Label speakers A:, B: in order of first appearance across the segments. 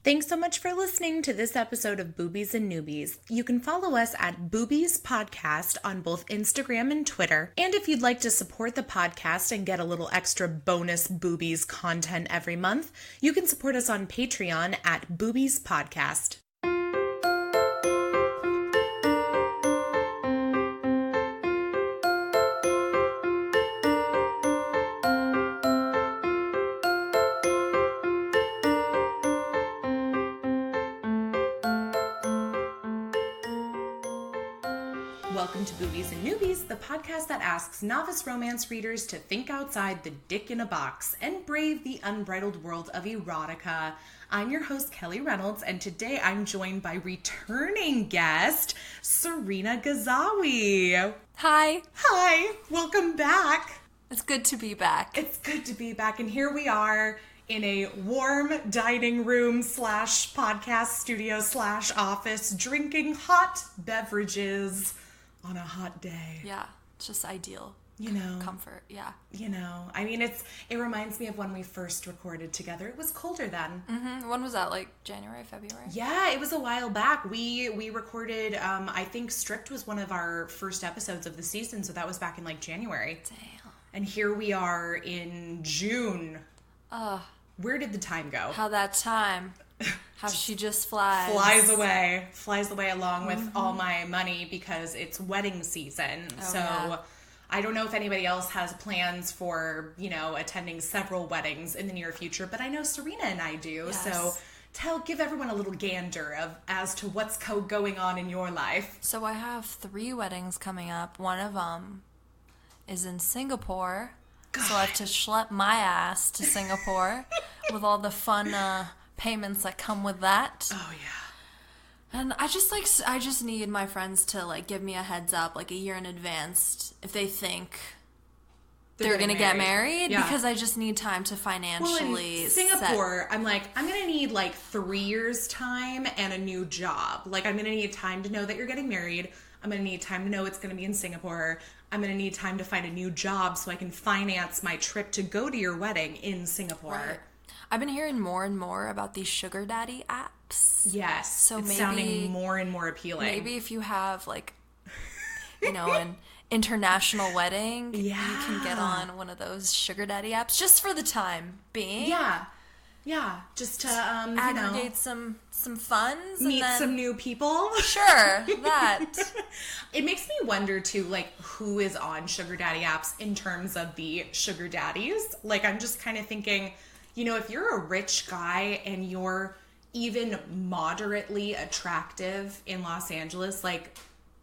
A: Thanks so much for listening to this episode of Boobies and Noobies. You can follow us at Boobies Podcast on both Instagram and Twitter. And if you'd like to support the podcast and get a little extra bonus Boobies content every month, you can support us on Patreon at Boobies Podcast. Welcome to Boobies and Noobies, the podcast that asks novice romance readers to think outside the dick in a box and brave the unbridled world of erotica. I'm your host, Kelly Reynolds, and today I'm joined by returning guest, Serena Ghazzawi.
B: Hi.
A: Hi. Welcome back.
B: It's good to be back.
A: It's good to be back, and here we are in a warm dining room / podcast studio / office, drinking hot beverages on a hot day.
B: Yeah, it's just ideal.
A: You know.
B: Comfort, yeah.
A: You know, I mean, it reminds me of when we first recorded together. It was colder then.
B: Mm-hmm. When was that, like January, February?
A: Yeah, it was a while back. We recorded, I think Stripped was one of our first episodes of the season, so that was back in like January.
B: Damn.
A: And here we are in June.
B: Ugh.
A: Where did the time go?
B: How that time. How she just flies.
A: Flies away along with all my money because it's wedding season.
B: Yeah.
A: I don't know if anybody else has plans for, attending several weddings in the near future, but I know Serena and I do.
B: Yes.
A: So give everyone a little gander as to what's going on in your life.
B: So I have 3 weddings coming up. One of them is in Singapore. God. So I have to schlep my ass to Singapore with all the fun payments that come with that.
A: Oh yeah.
B: And I just need my friends to give me a heads up a year in advance if they think they're gonna get married, yeah. Because I just need time to financially.
A: In Singapore, I'm gonna need 3 years time and a new job. I'm gonna need time to know that you're getting married. I'm gonna need time to know it's gonna be in Singapore. I'm gonna need time to find a new job so I can finance my trip to go to your wedding in Singapore.
B: Right. I've been hearing more and more about these sugar daddy apps.
A: Yes.
B: So
A: it's sounding more and more appealing.
B: Maybe if you have an international wedding,
A: yeah.
B: You can get on one of those sugar daddy apps just for the time being.
A: Yeah. Yeah. Just to
B: aggregate some funds.
A: Meet some new people.
B: Sure. That.
A: It makes me wonder too, who is on sugar daddy apps in terms of the sugar daddies. I'm just kind of thinking, if you're a rich guy and you're even moderately attractive in Los Angeles,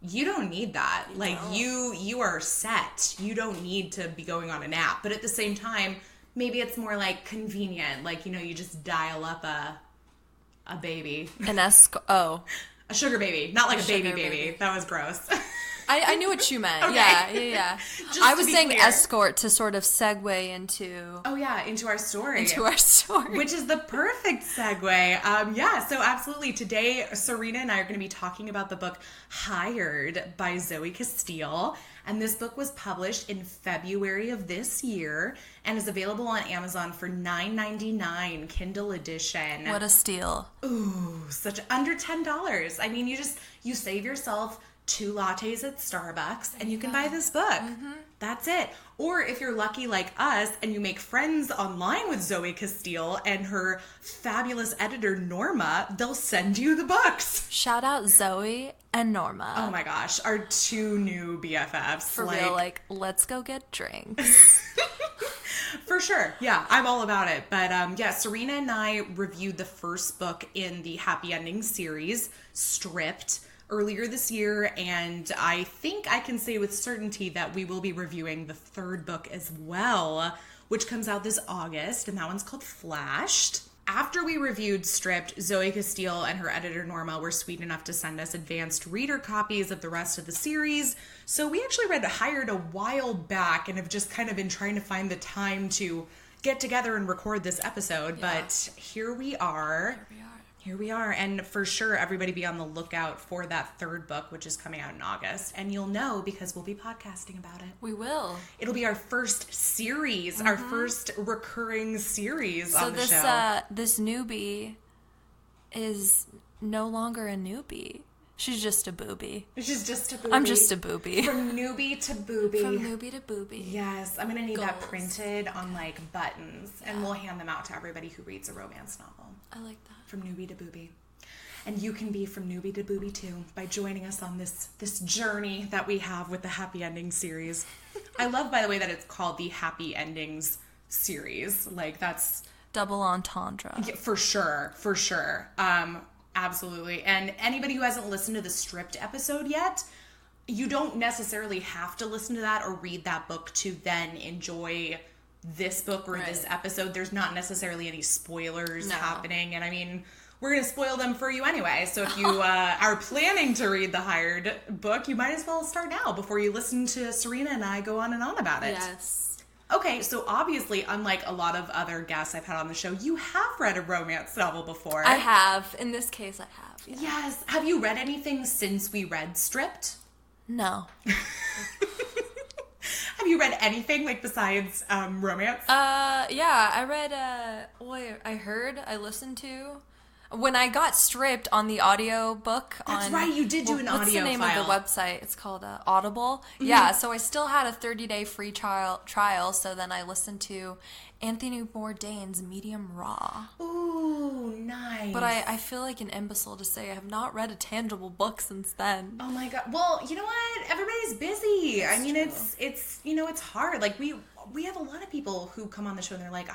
A: you don't need that. You are set. You don't need to be going on an app. But at the same time, maybe it's more convenient. You just dial up a baby.
B: An escort. Oh.
A: A sugar baby. Not a baby. That was gross.
B: I knew what you meant. Okay. Yeah. I was saying clear. Escort to sort of segue into...
A: Oh, yeah, into our story. Which is the perfect segue. So absolutely. Today, Serena and I are going to be talking about the book Hired by Zoey Castile. And this book was published in February of this year and is available on Amazon for $9.99 Kindle edition.
B: What a steal.
A: Ooh, such under $10. I mean, you save yourself 2 lattes at Starbucks and you can buy this book. Mm-hmm. That's it. Or if you're lucky like us and you make friends online with Zoey Castile and her fabulous editor Norma, they'll send you the books.
B: Shout out Zoey and Norma.
A: Oh my gosh, our 2 new BFFs.
B: For real, let's go get drinks.
A: For sure. Yeah, I'm all about it. But Serena and I reviewed the first book in the Happy Ending series, Stripped, earlier this year, and I think I can say with certainty that we will be reviewing the 3rd book as well, which comes out this August, and that one's called Flashed. After we reviewed Stripped, Zoey Castile and her editor Norma were sweet enough to send us advanced reader copies of the rest of the series, so we actually read Hired a while back and have just kind of been trying to find the time to get together and record this episode, but here we are. Here we are, and for sure, everybody be on the lookout for that 3rd book, which is coming out in August, and you'll know because we'll be podcasting about it.
B: We will.
A: It'll be our first series, our first recurring series on the show.
B: So this newbie is no longer a newbie. She's just a boobie.
A: She's just a boobie.
B: I'm just a boobie.
A: From newbie to boobie.
B: From newbie to boobie.
A: Yes. I'm going to need that printed on, like, buttons. Yeah. And we'll hand them out to everybody who reads a romance novel.
B: I like that.
A: From newbie to boobie. And you can be from newbie to boobie, too, by joining us on this journey that we have with the Happy Endings series. I love, by the way, that it's called the Happy Endings series. Like, that's...
B: double entendre.
A: Yeah, for sure. Absolutely. And anybody who hasn't listened to the Stripped episode yet, you don't necessarily have to listen to that or read that book to then enjoy this book or this episode. There's not necessarily any spoilers happening. And I mean, we're going to spoil them for you anyway. So if you are planning to read the Hired book, you might as well start now before you listen to Serena and I go on and on about it.
B: Yes.
A: Okay, so obviously, unlike a lot of other guests I've had on the show, you have read a romance novel before.
B: I have. In this case, I have. Yeah.
A: Yes. Have you read anything since we read Stripped?
B: No.
A: Have you read anything, like, besides romance?
B: Yeah, I read, I listened to... When I got Stripped on the audio book
A: That's right, you did do an audio file.
B: What's the name of the website? It's called Audible. Mm-hmm. Yeah, so I still had a 30-day free trial, so then I listened to Anthony Bourdain's Medium Raw.
A: Ooh, nice.
B: But I feel like an imbecile to say I have not read a tangible book since then.
A: Oh my god. Well, you know what? Everybody's busy.
B: That's true.
A: It's it's hard. Like, we have a lot of people who come on the show and they're like,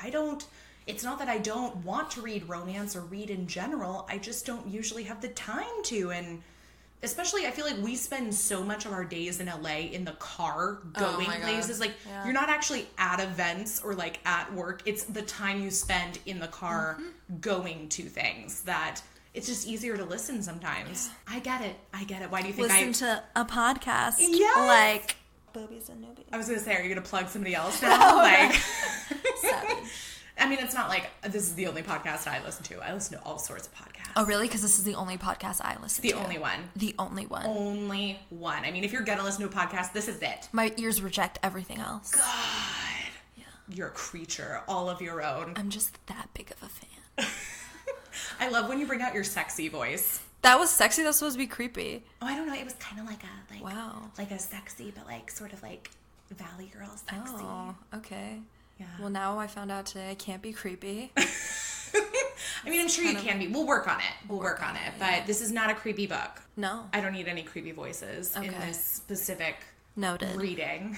A: it's not that I don't want to read romance or read in general. I just don't usually have the time to. And especially, I feel like we spend so much of our days in LA in the car going places. Like, you're not actually at events or, like, at work. It's the time you spend in the car going to things that it's just easier to listen sometimes. Yeah. I get it. Why do you think
B: listen to a podcast?
A: Yeah.
B: Like, Boobies and Noobies.
A: I was going to say, are you going to plug somebody else now? Like...
B: Savage.
A: I mean, it's not like this is the only podcast I listen to. I listen to all sorts of podcasts.
B: Oh, really? Because this is the only podcast I listen to.
A: The only one.
B: The only one.
A: Only one. I mean, if you're going to listen to a podcast, this is it.
B: My ears reject everything else.
A: God. Yeah. You're a creature all of your own.
B: I'm just that big of a fan.
A: I love when you bring out your sexy voice.
B: That was sexy? That was supposed to be creepy.
A: Oh, I don't know. It was kind of like a,
B: wow.
A: Like a sexy, but like sort of like Valley Girl sexy.
B: Oh, okay.
A: Yeah.
B: Well, now I found out today I can't be creepy.
A: I mean, I'm sure you can be. We'll work on it. We'll work on it. But this is not a creepy book.
B: No.
A: I don't need any creepy voices in this specific reading.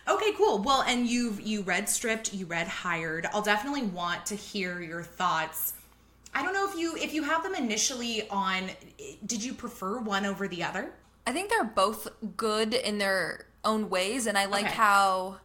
A: Okay, cool. Well, and you read Stripped, you read Hired. I'll definitely want to hear your thoughts. I don't know if you have them initially on, did you prefer one over the other?
B: I think they're both good in their own ways, and I like how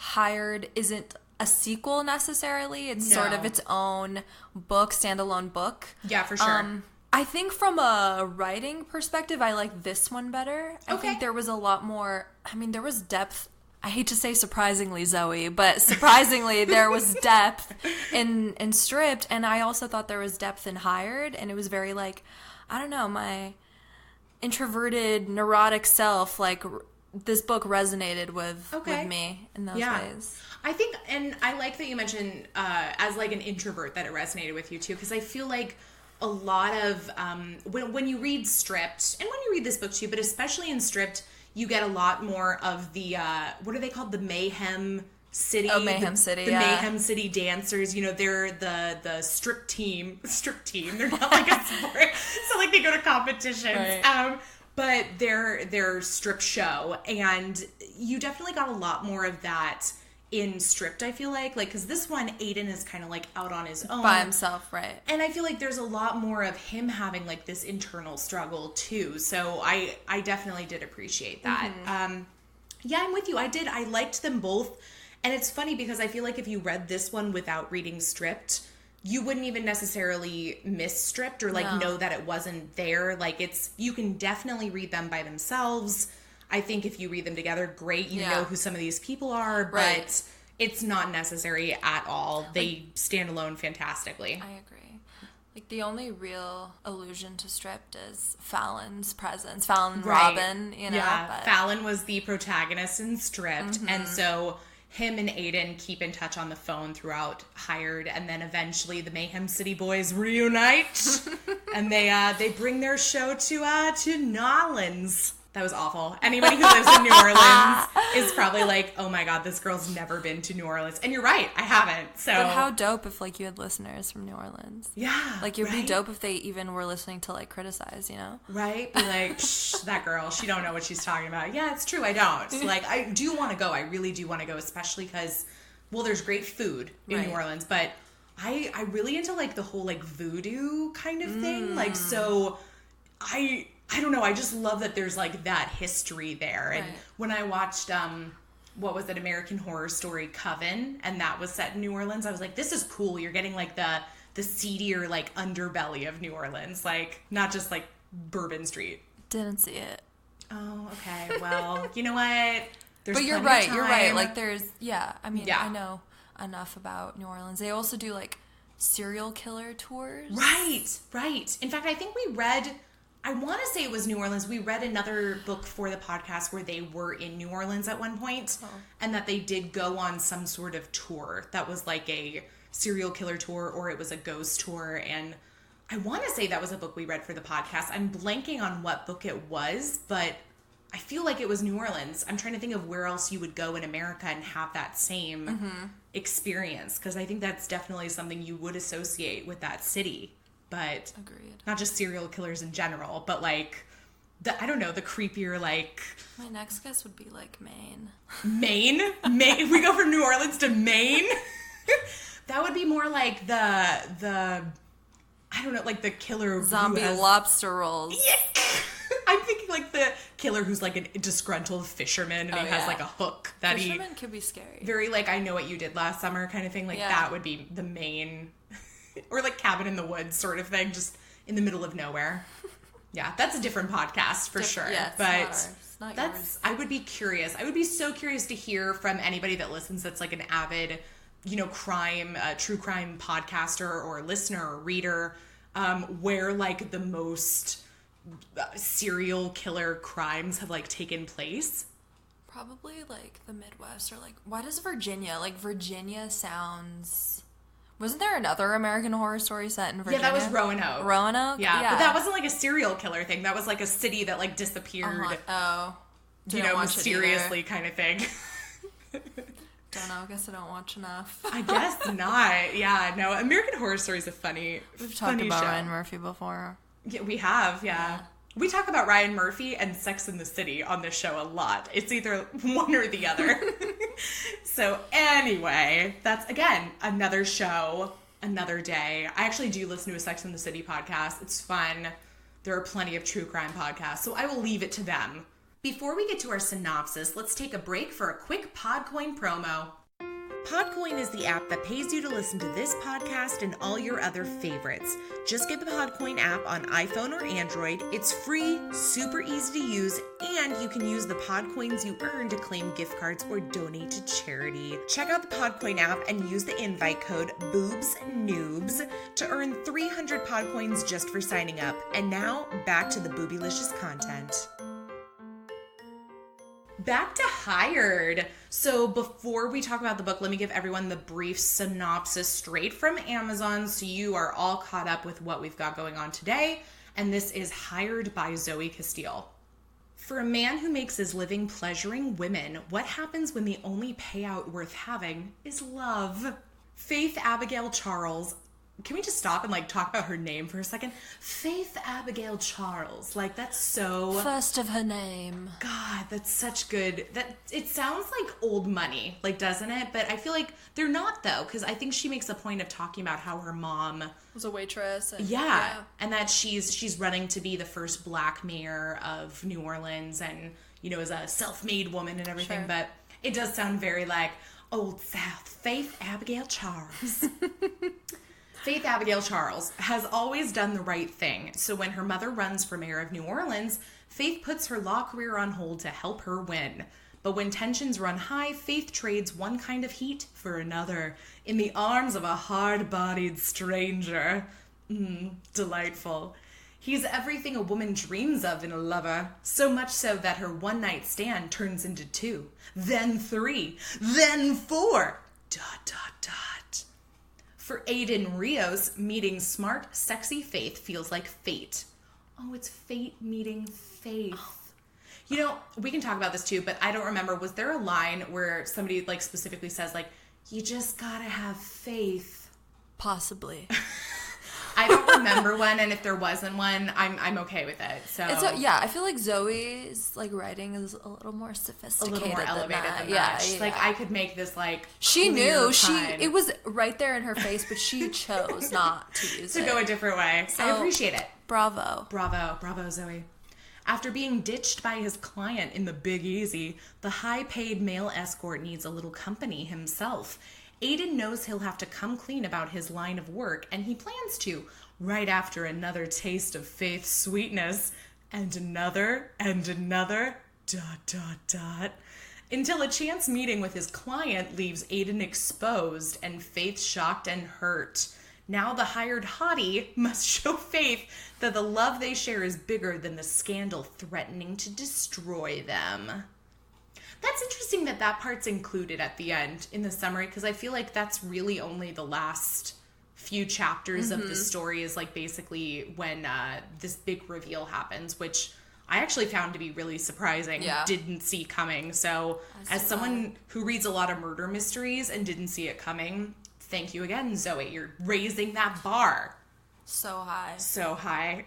B: Hired isn't a sequel necessarily. It's sort of its own book, standalone book.
A: Yeah, for sure.
B: I think from a writing perspective, I like this one better. I think there was a lot more, there was depth. I hate to say surprisingly, Zoey, but surprisingly there was depth in Stripped, and I also thought there was depth in Hired, and it was very like, I don't know, my introverted, neurotic self, like, this book resonated with me in those ways.
A: I think, and I like that you mentioned as like an introvert that it resonated with you too, because I feel like a lot of, when you read Stripped, and when you read this book too, but especially in Stripped, you get a lot more of the, what are they called? The Mayhem City.
B: Oh, Mayhem City,
A: The Mayhem City dancers. You know, they're the strip team. They're not like a sport. So, like, they go to competitions. Right. But they're strip show. And you definitely got a lot more of that in Stripped, I feel like. Like, because this one, Aiden is kind of, like, out on his own.
B: By himself, right.
A: And I feel like there's a lot more of him having, like, this internal struggle, too. So I definitely did appreciate that. Mm-hmm. Yeah, I'm with you. I liked them both. And it's funny because I feel like if you read this one without reading Stripped, you wouldn't even necessarily miss Stripped or, like, know that it wasn't there. Like, you can definitely read them by themselves. I think if you read them together, great. You know who some of these people are, but it's not necessary at all. They stand alone fantastically.
B: I agree. Like, the only real allusion to Stripped is Fallon's presence. Fallon and Robin, you know.
A: Yeah, Fallon was the protagonist in Stripped, and so him and Aiden keep in touch on the phone throughout Hired, and then eventually the Mayhem City boys reunite, and they bring their show to New Orleans. That was awful. Anybody who lives in New Orleans is probably like, oh my God, this girl's never been to New Orleans. And you're right, I haven't. So,
B: but how dope if, like, you had listeners from New Orleans.
A: Yeah.
B: Like, it would be dope if they even were listening to, like, criticize, you know?
A: Right? Be like, psh, that girl, she don't know what she's talking about. Yeah, it's true, I don't. Like, I do want to go. I really do want to go, especially because, well, there's great food in New Orleans, but I really into, like, the whole, like, voodoo kind of thing. Like, so I don't know. I just love that there's, like, that history there. And when I watched, what was it, American Horror Story Coven, and that was set in New Orleans, I was like, this is cool. You're getting, like, the seedier, like, underbelly of New Orleans. Like, not just, like, Bourbon Street.
B: Didn't see it.
A: Oh, okay. Well, you know what?
B: But you're right. You're right. Like, there's, I mean, I know enough about New Orleans. They also do, like, serial killer tours.
A: Right. In fact, I think we read... I want to say it was New Orleans. We read another book for the podcast where they were in New Orleans at one point, and that they did go on some sort of tour that was like a serial killer tour, or it was a ghost tour. And I want to say that was a book we read for the podcast. I'm blanking on what book it was, but I feel like it was New Orleans. I'm trying to think of where else you would go in America and have that same experience, because I think that's definitely something you would associate with that city. But
B: agreed. Not
A: just serial killers in general, but like I don't know, the creepier, like...
B: My next guess would be like Maine.
A: Maine? If we go from New Orleans to Maine? That would be more like the I don't know, like the killer
B: zombie lobster rolls.
A: Yeah. I'm thinking like the killer who's like a disgruntled fisherman, and he has like a hook that
B: Fisherman could be scary.
A: Very like, I know what you did last summer kind of thing. Like that would be the main... Or like Cabin in the Woods sort of thing, just in the middle of nowhere. Yeah, that's a different podcast for sure.
B: Yeah,
A: but
B: not yours.
A: I would be curious. I would be so curious to hear from anybody that listens that's like an avid, true crime podcaster or listener or reader, where like the most serial killer crimes have like taken place.
B: Probably like the Midwest, or like, why does Virginia? Like, Virginia sounds... Wasn't there another American Horror Story set in Virginia?
A: Yeah, that was Roanoke.
B: Roanoke?
A: Yeah, but that wasn't like a serial killer thing. That was like a city that like disappeared. Mysteriously kind of thing.
B: Don't know. I guess I don't watch enough.
A: I guess not. Yeah, no. American Horror Story is a funny
B: We've talked about Ryan Murphy before.
A: Yeah, we have, yeah. We talk about Ryan Murphy and Sex and the City on this show a lot. It's either one or the other. So anyway, that's, again, another show, another day. I actually do listen to a Sex and the City podcast. It's fun. There are plenty of true crime podcasts, so I will leave it to them. Before we get to our synopsis, let's take a break for a quick Podcoin promo. Podcoin is the app that pays you to listen to this podcast and all your other favorites. Just get the Podcoin app on iPhone or Android. It's free, super easy to use, and you can use the Podcoins you earn to claim gift cards or donate to charity. Check out the Podcoin app and use the invite code BoobsNoobs to earn 300 Podcoins just for signing up. And now, back to the boobylicious content. Back to Hired. So before we talk about the book, let me give everyone the brief synopsis straight from Amazon so you are all caught up with what we've got going on today. And this is Hired by Zoey Castile. For a man who makes his living pleasuring women, what happens when the only payout worth having is love? Faith Abigail Charles. Can we just stop and like talk about her name for a second? Faith Abigail Charles. Like, that's so...
B: First of her name.
A: God, that's such good... It sounds like old money, like, doesn't it? But I feel like they're not, though, because I think she makes a point of talking about how her mom...
B: was a waitress. And,
A: and that she's running to be the first black mayor of New Orleans and, is a self-made woman and everything. Sure. But it does sound very like Old South. Faith Abigail Charles. Faith Abigail Charles has always done the right thing, so when her mother runs for mayor of New Orleans, Faith puts her law career on hold to help her win. But when tensions run high, Faith trades one kind of heat for another, in the arms of a hard-bodied stranger. Delightful. He's everything a woman dreams of in a lover, so much so that her one-night stand turns into 2, then 3, then 4, ... For Aiden Rios, meeting smart, sexy Faith feels like fate. Oh, it's fate meeting Faith. You know, we can talk about this too, but I don't remember. Was there a line where somebody like specifically says like, you just gotta have faith?
B: Possibly.
A: I don't remember one, and if there wasn't one, I'm okay with it. So
B: yeah, I feel like Zoe's like writing is a little more sophisticated,
A: a little more elevated than that. She's like, I could make this like
B: she knew
A: pun.
B: it was right there in her face, but she chose not to use
A: to go a different way. So, I appreciate it.
B: Bravo,
A: Zoey. After being ditched by his client in the Big Easy, the high-paid male escort needs a little company himself. Aiden knows he'll have to come clean about his line of work, and he plans to, right after another taste of Faith's sweetness, and another, until a chance meeting with his client leaves Aiden exposed and Faith shocked and hurt. Now the hired hottie must show Faith that the love they share is bigger than the scandal threatening to destroy them. That's interesting that part's included at the end in the summary, because I feel like that's really only the last few chapters of the story is like basically when this big reveal happens, which I actually found to be really surprising.
B: Yeah.
A: Didn't see coming. So as someone who reads a lot of murder mysteries and didn't see it coming, thank you again, Zoey. You're raising that bar.
B: So high.
A: So high.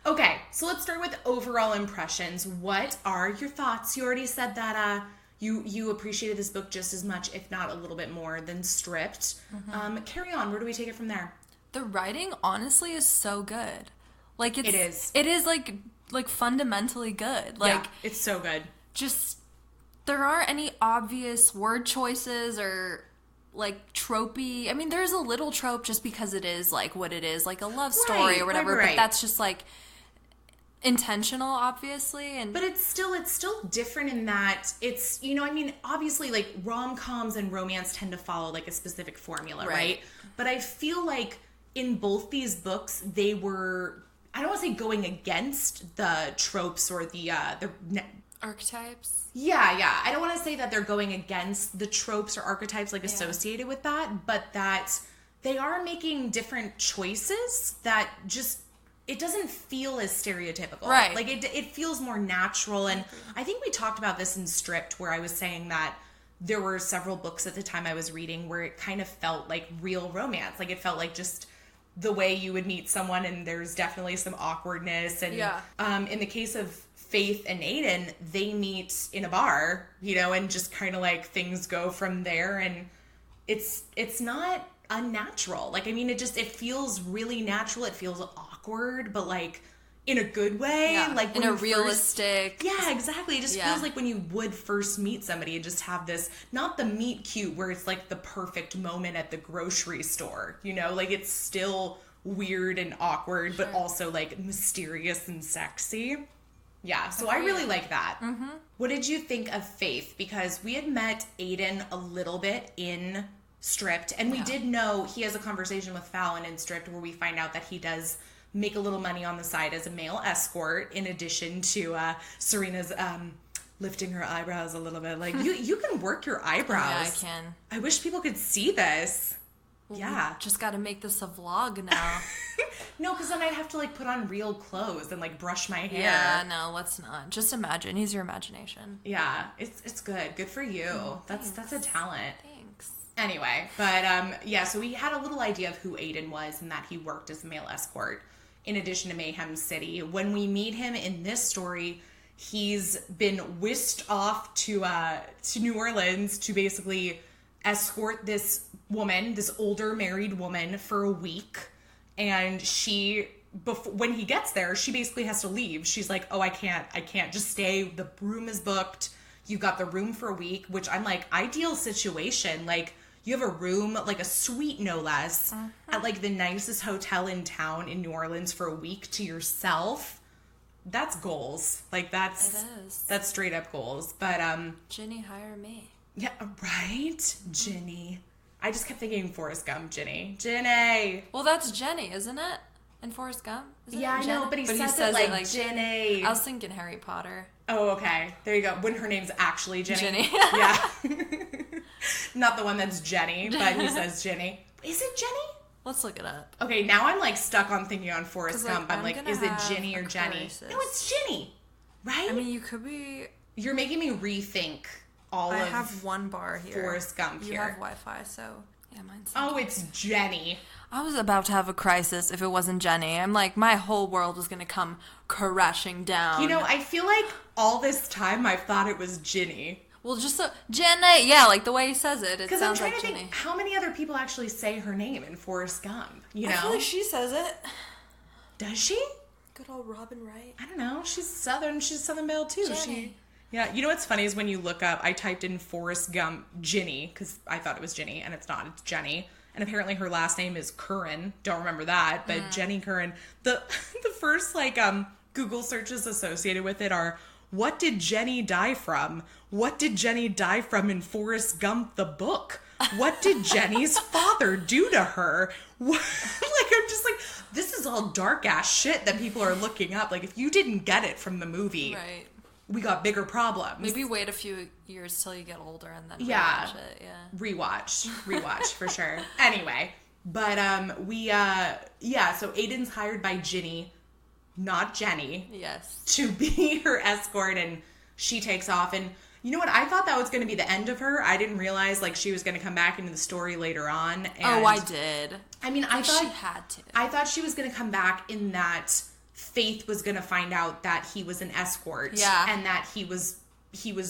A: Okay, so let's start with overall impressions. What are your thoughts? You already said that you appreciated this book just as much, if not a little bit more, than Stripped. Carry on. Where do we take it from there?
B: The writing, honestly, is so good. Like
A: it is.
B: It is like fundamentally good. Like,
A: yeah, it's so good.
B: Just there aren't any obvious word choices or like tropey. I mean, there's a little trope just because it is like what it is, like a love story or whatever.
A: Right.
B: But that's just like intentional, obviously, and
A: but it's still different in that it's, you know, I mean, obviously like rom-coms and romance tend to follow like a specific formula, right? But I feel like in both these books they were, I don't want to say going against the tropes or the
B: archetypes.
A: Yeah. I don't want to say that they're going against the tropes or archetypes like associated with that, but that they are making different choices that just, it doesn't feel as stereotypical.
B: Right.
A: Like it feels more natural. And I think we talked about this in Stripped, where I was saying that there were several books at the time I was reading where it kind of felt like real romance. Like it felt like just the way you would meet someone, and there's definitely some awkwardness. And in the case of Faith and Aiden, they meet in a bar, you know, and just kind of like things go from there. And it's not unnatural. Like, I mean, it feels really natural. It feels awkward, but like in a good way.
B: Yeah,
A: like
B: in a realistic.
A: Yeah, exactly. It just feels like when you would first meet somebody and just have this, not the meet cute where it's like the perfect moment at the grocery store, you know, like it's still weird and awkward, but also like mysterious and sexy. Yeah, so I really like that. What did you think of Faith? Because we had met Aiden a little bit in Stripped, and we did know he has a conversation with Fallon in Stripped where we find out that he does make a little money on the side as a male escort, in addition to Serena's lifting her eyebrows a little bit. Like, you can work your eyebrows.
B: Yeah, I can.
A: I wish people could see this.
B: Well,
A: yeah.
B: We just got to make this a vlog now.
A: No, because then I'd have to like put on real clothes and like brush my hair.
B: Yeah, no, let's not. Just imagine. Use your imagination.
A: Yeah, it's good. Good for you. That's a talent.
B: Thanks.
A: Anyway, but so we had a little idea of who Aiden was and that he worked as a male escort in addition to Mayhem City. When we meet him in this story, he's been whisked off to New Orleans to basically escort this woman, this older married woman, for a week. And when he gets there, she basically has to leave. She's like, oh, I can't just stay. The room is booked. You've got the room for a week, which I'm like, ideal situation. Like, you have a room, like a suite, no less, at like the nicest hotel in town in New Orleans for a week to yourself. That's goals. Like, that's straight up goals. But,
B: Ginny, hire me.
A: Yeah, right? Ginny. I just kept thinking Forrest Gump, Ginny. Ginny!
B: Well, that's Jenny, isn't it? in Forrest Gump? Isn't
A: Yeah,
B: it
A: I know,
B: Jenna?
A: but he says it like Jenny.
B: I was thinking Harry Potter.
A: Oh, okay. There you go. When her name's actually Jenny.
B: Jenny.
A: Yeah. Not the one that's Jenny, but he says Jenny. Is it Jenny?
B: Let's look it up.
A: Okay, now I'm like stuck on thinking on Forrest Gump. I'm like, is it Jenny or Jenny?
B: Crisis.
A: No, it's Jenny. Right?
B: I mean, you could be...
A: You're making me rethink all of
B: I have one bar here.
A: Forrest Gump
B: you
A: here.
B: have Wi-Fi, so... Yeah, mine's...
A: Oh, it's Jenny.
B: I was about to have a crisis if it wasn't Jenny. I'm like, my whole world was going to come crashing down.
A: You know, I feel like all this time I've thought it was Ginny.
B: Well, just Jenny. Yeah, like the way he says it, it sounds like Jenny. Because I'm trying to think,
A: how many other people actually say her name in Forrest Gump? You know?
B: I feel like she says it.
A: Does she?
B: Good old Robin Wright.
A: I don't know. She's Southern. She's Southern Belle, too.
B: Jenny.
A: Yeah, you know what's funny is when you look up, I typed in Forrest Gump Ginny, because I thought it was Ginny, and it's not. It's Jenny. And apparently her last name is Curran. Don't remember that, but Jenny Curran. The first, like, Google searches associated with it are, what did Jenny die from? What did Jenny die from in Forrest Gump the book? What did Jenny's father do to her? Like, I'm just like, this is all dark ass shit that people are looking up. Like, if you didn't get it from the movie,
B: right, we
A: got bigger problems.
B: Maybe wait a few years till you get older and then
A: rewatch
B: it. Yeah,
A: rewatch for sure. Anyway, but so Aiden's hired by Ginny, not Jenny.
B: Yes,
A: to be her escort, and she takes off. And you know what? I thought that was going to be the end of her. I didn't realize like she was going to come back into the story later on. And
B: I did.
A: I mean, I thought
B: she had to.
A: I thought she was going to come back in that Faith was going to find out that he was an escort.
B: Yeah.
A: And that he was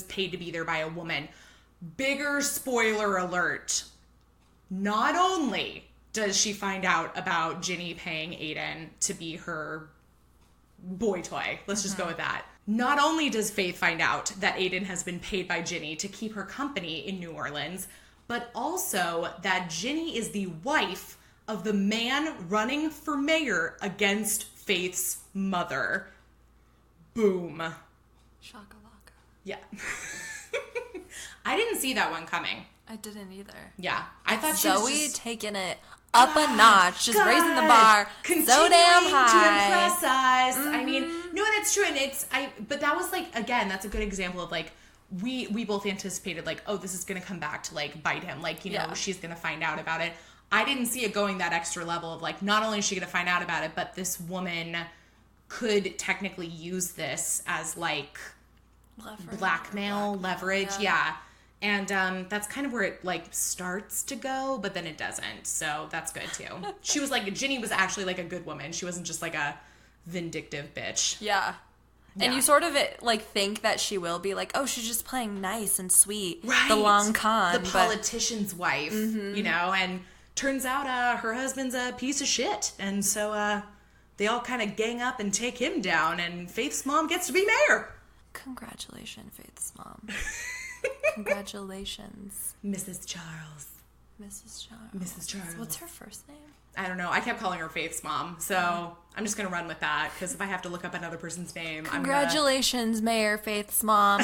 A: paid to be there by a woman. Bigger spoiler alert. Not only does she find out about Ginny paying Aiden to be her boy toy. Let's just go with that. Not only does Faith find out that Aiden has been paid by Ginny to keep her company in New Orleans, but also that Ginny is the wife of the man running for mayor against Faith's mother. Boom.
B: Shakalaka.
A: Yeah. I didn't see that one coming.
B: I didn't either.
A: Yeah. I thought
B: Zoey taking it up a notch, just raising the bar so damn high
A: to impress us. I mean, no, that's true, and but that was like, again, that's a good example of like we both anticipated like, oh, this is gonna come back to like bite him, like you know she's gonna find out about it. I didn't see it going that extra level of like, not only is she gonna find out about it, but this woman could technically use this as like blackmail, leverage, yeah. And that's kind of where it, like, starts to go, but then it doesn't. So that's good, too. She was, like, Ginny was actually, like, a good woman. She wasn't just, like, a vindictive bitch.
B: Yeah. And you sort of, like, think that she will be, like, oh, she's just playing nice and sweet. Right. The long con.
A: The politician's wife, you know? And turns out her husband's a piece of shit. And so they all kind of gang up and take him down, and Faith's mom gets to be mayor.
B: Congratulations, Faith's mom. Congratulations.
A: Mrs. Charles.
B: Mrs. Charles.
A: Mrs. Charles.
B: What's her first name?
A: I don't know. I kept calling her Faith's mom, so I'm just going to run with that, because if I have to look up another person's name,
B: Congratulations, Mayor Faith's mom.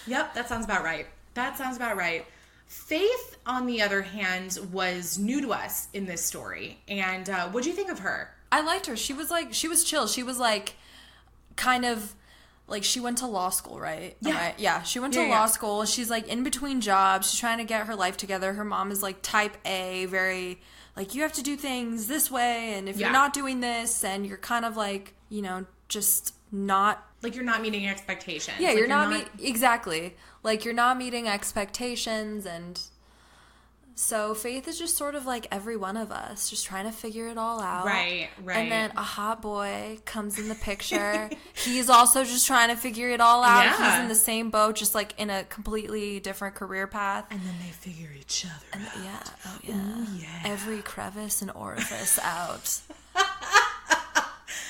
A: Yep, that sounds about right. Faith, on the other hand, was new to us in this story, and what'd you think of her?
B: I liked her. She was chill. She was like, kind of... Like, she went to law school, right?
A: Yeah.
B: Right? Yeah, she went to law school. She's, like, in between jobs. She's trying to get her life together. Her mom is, like, type A, very, like, you have to do things this way, and if you're not doing this, and you're kind of, like, you know, just not...
A: Like, you're not meeting expectations.
B: Yeah, like, you're not... Exactly. Like, you're not meeting expectations, and... So Faith is just sort of like every one of us, just trying to figure it all out.
A: Right.
B: And then a hot boy comes in the picture. He's also just trying to figure it all out. Yeah. He's in the same boat, just like in a completely different career path.
A: And then they figure each other out.
B: Yeah. Oh, yeah.
A: Ooh, yeah.
B: Every crevice and orifice out.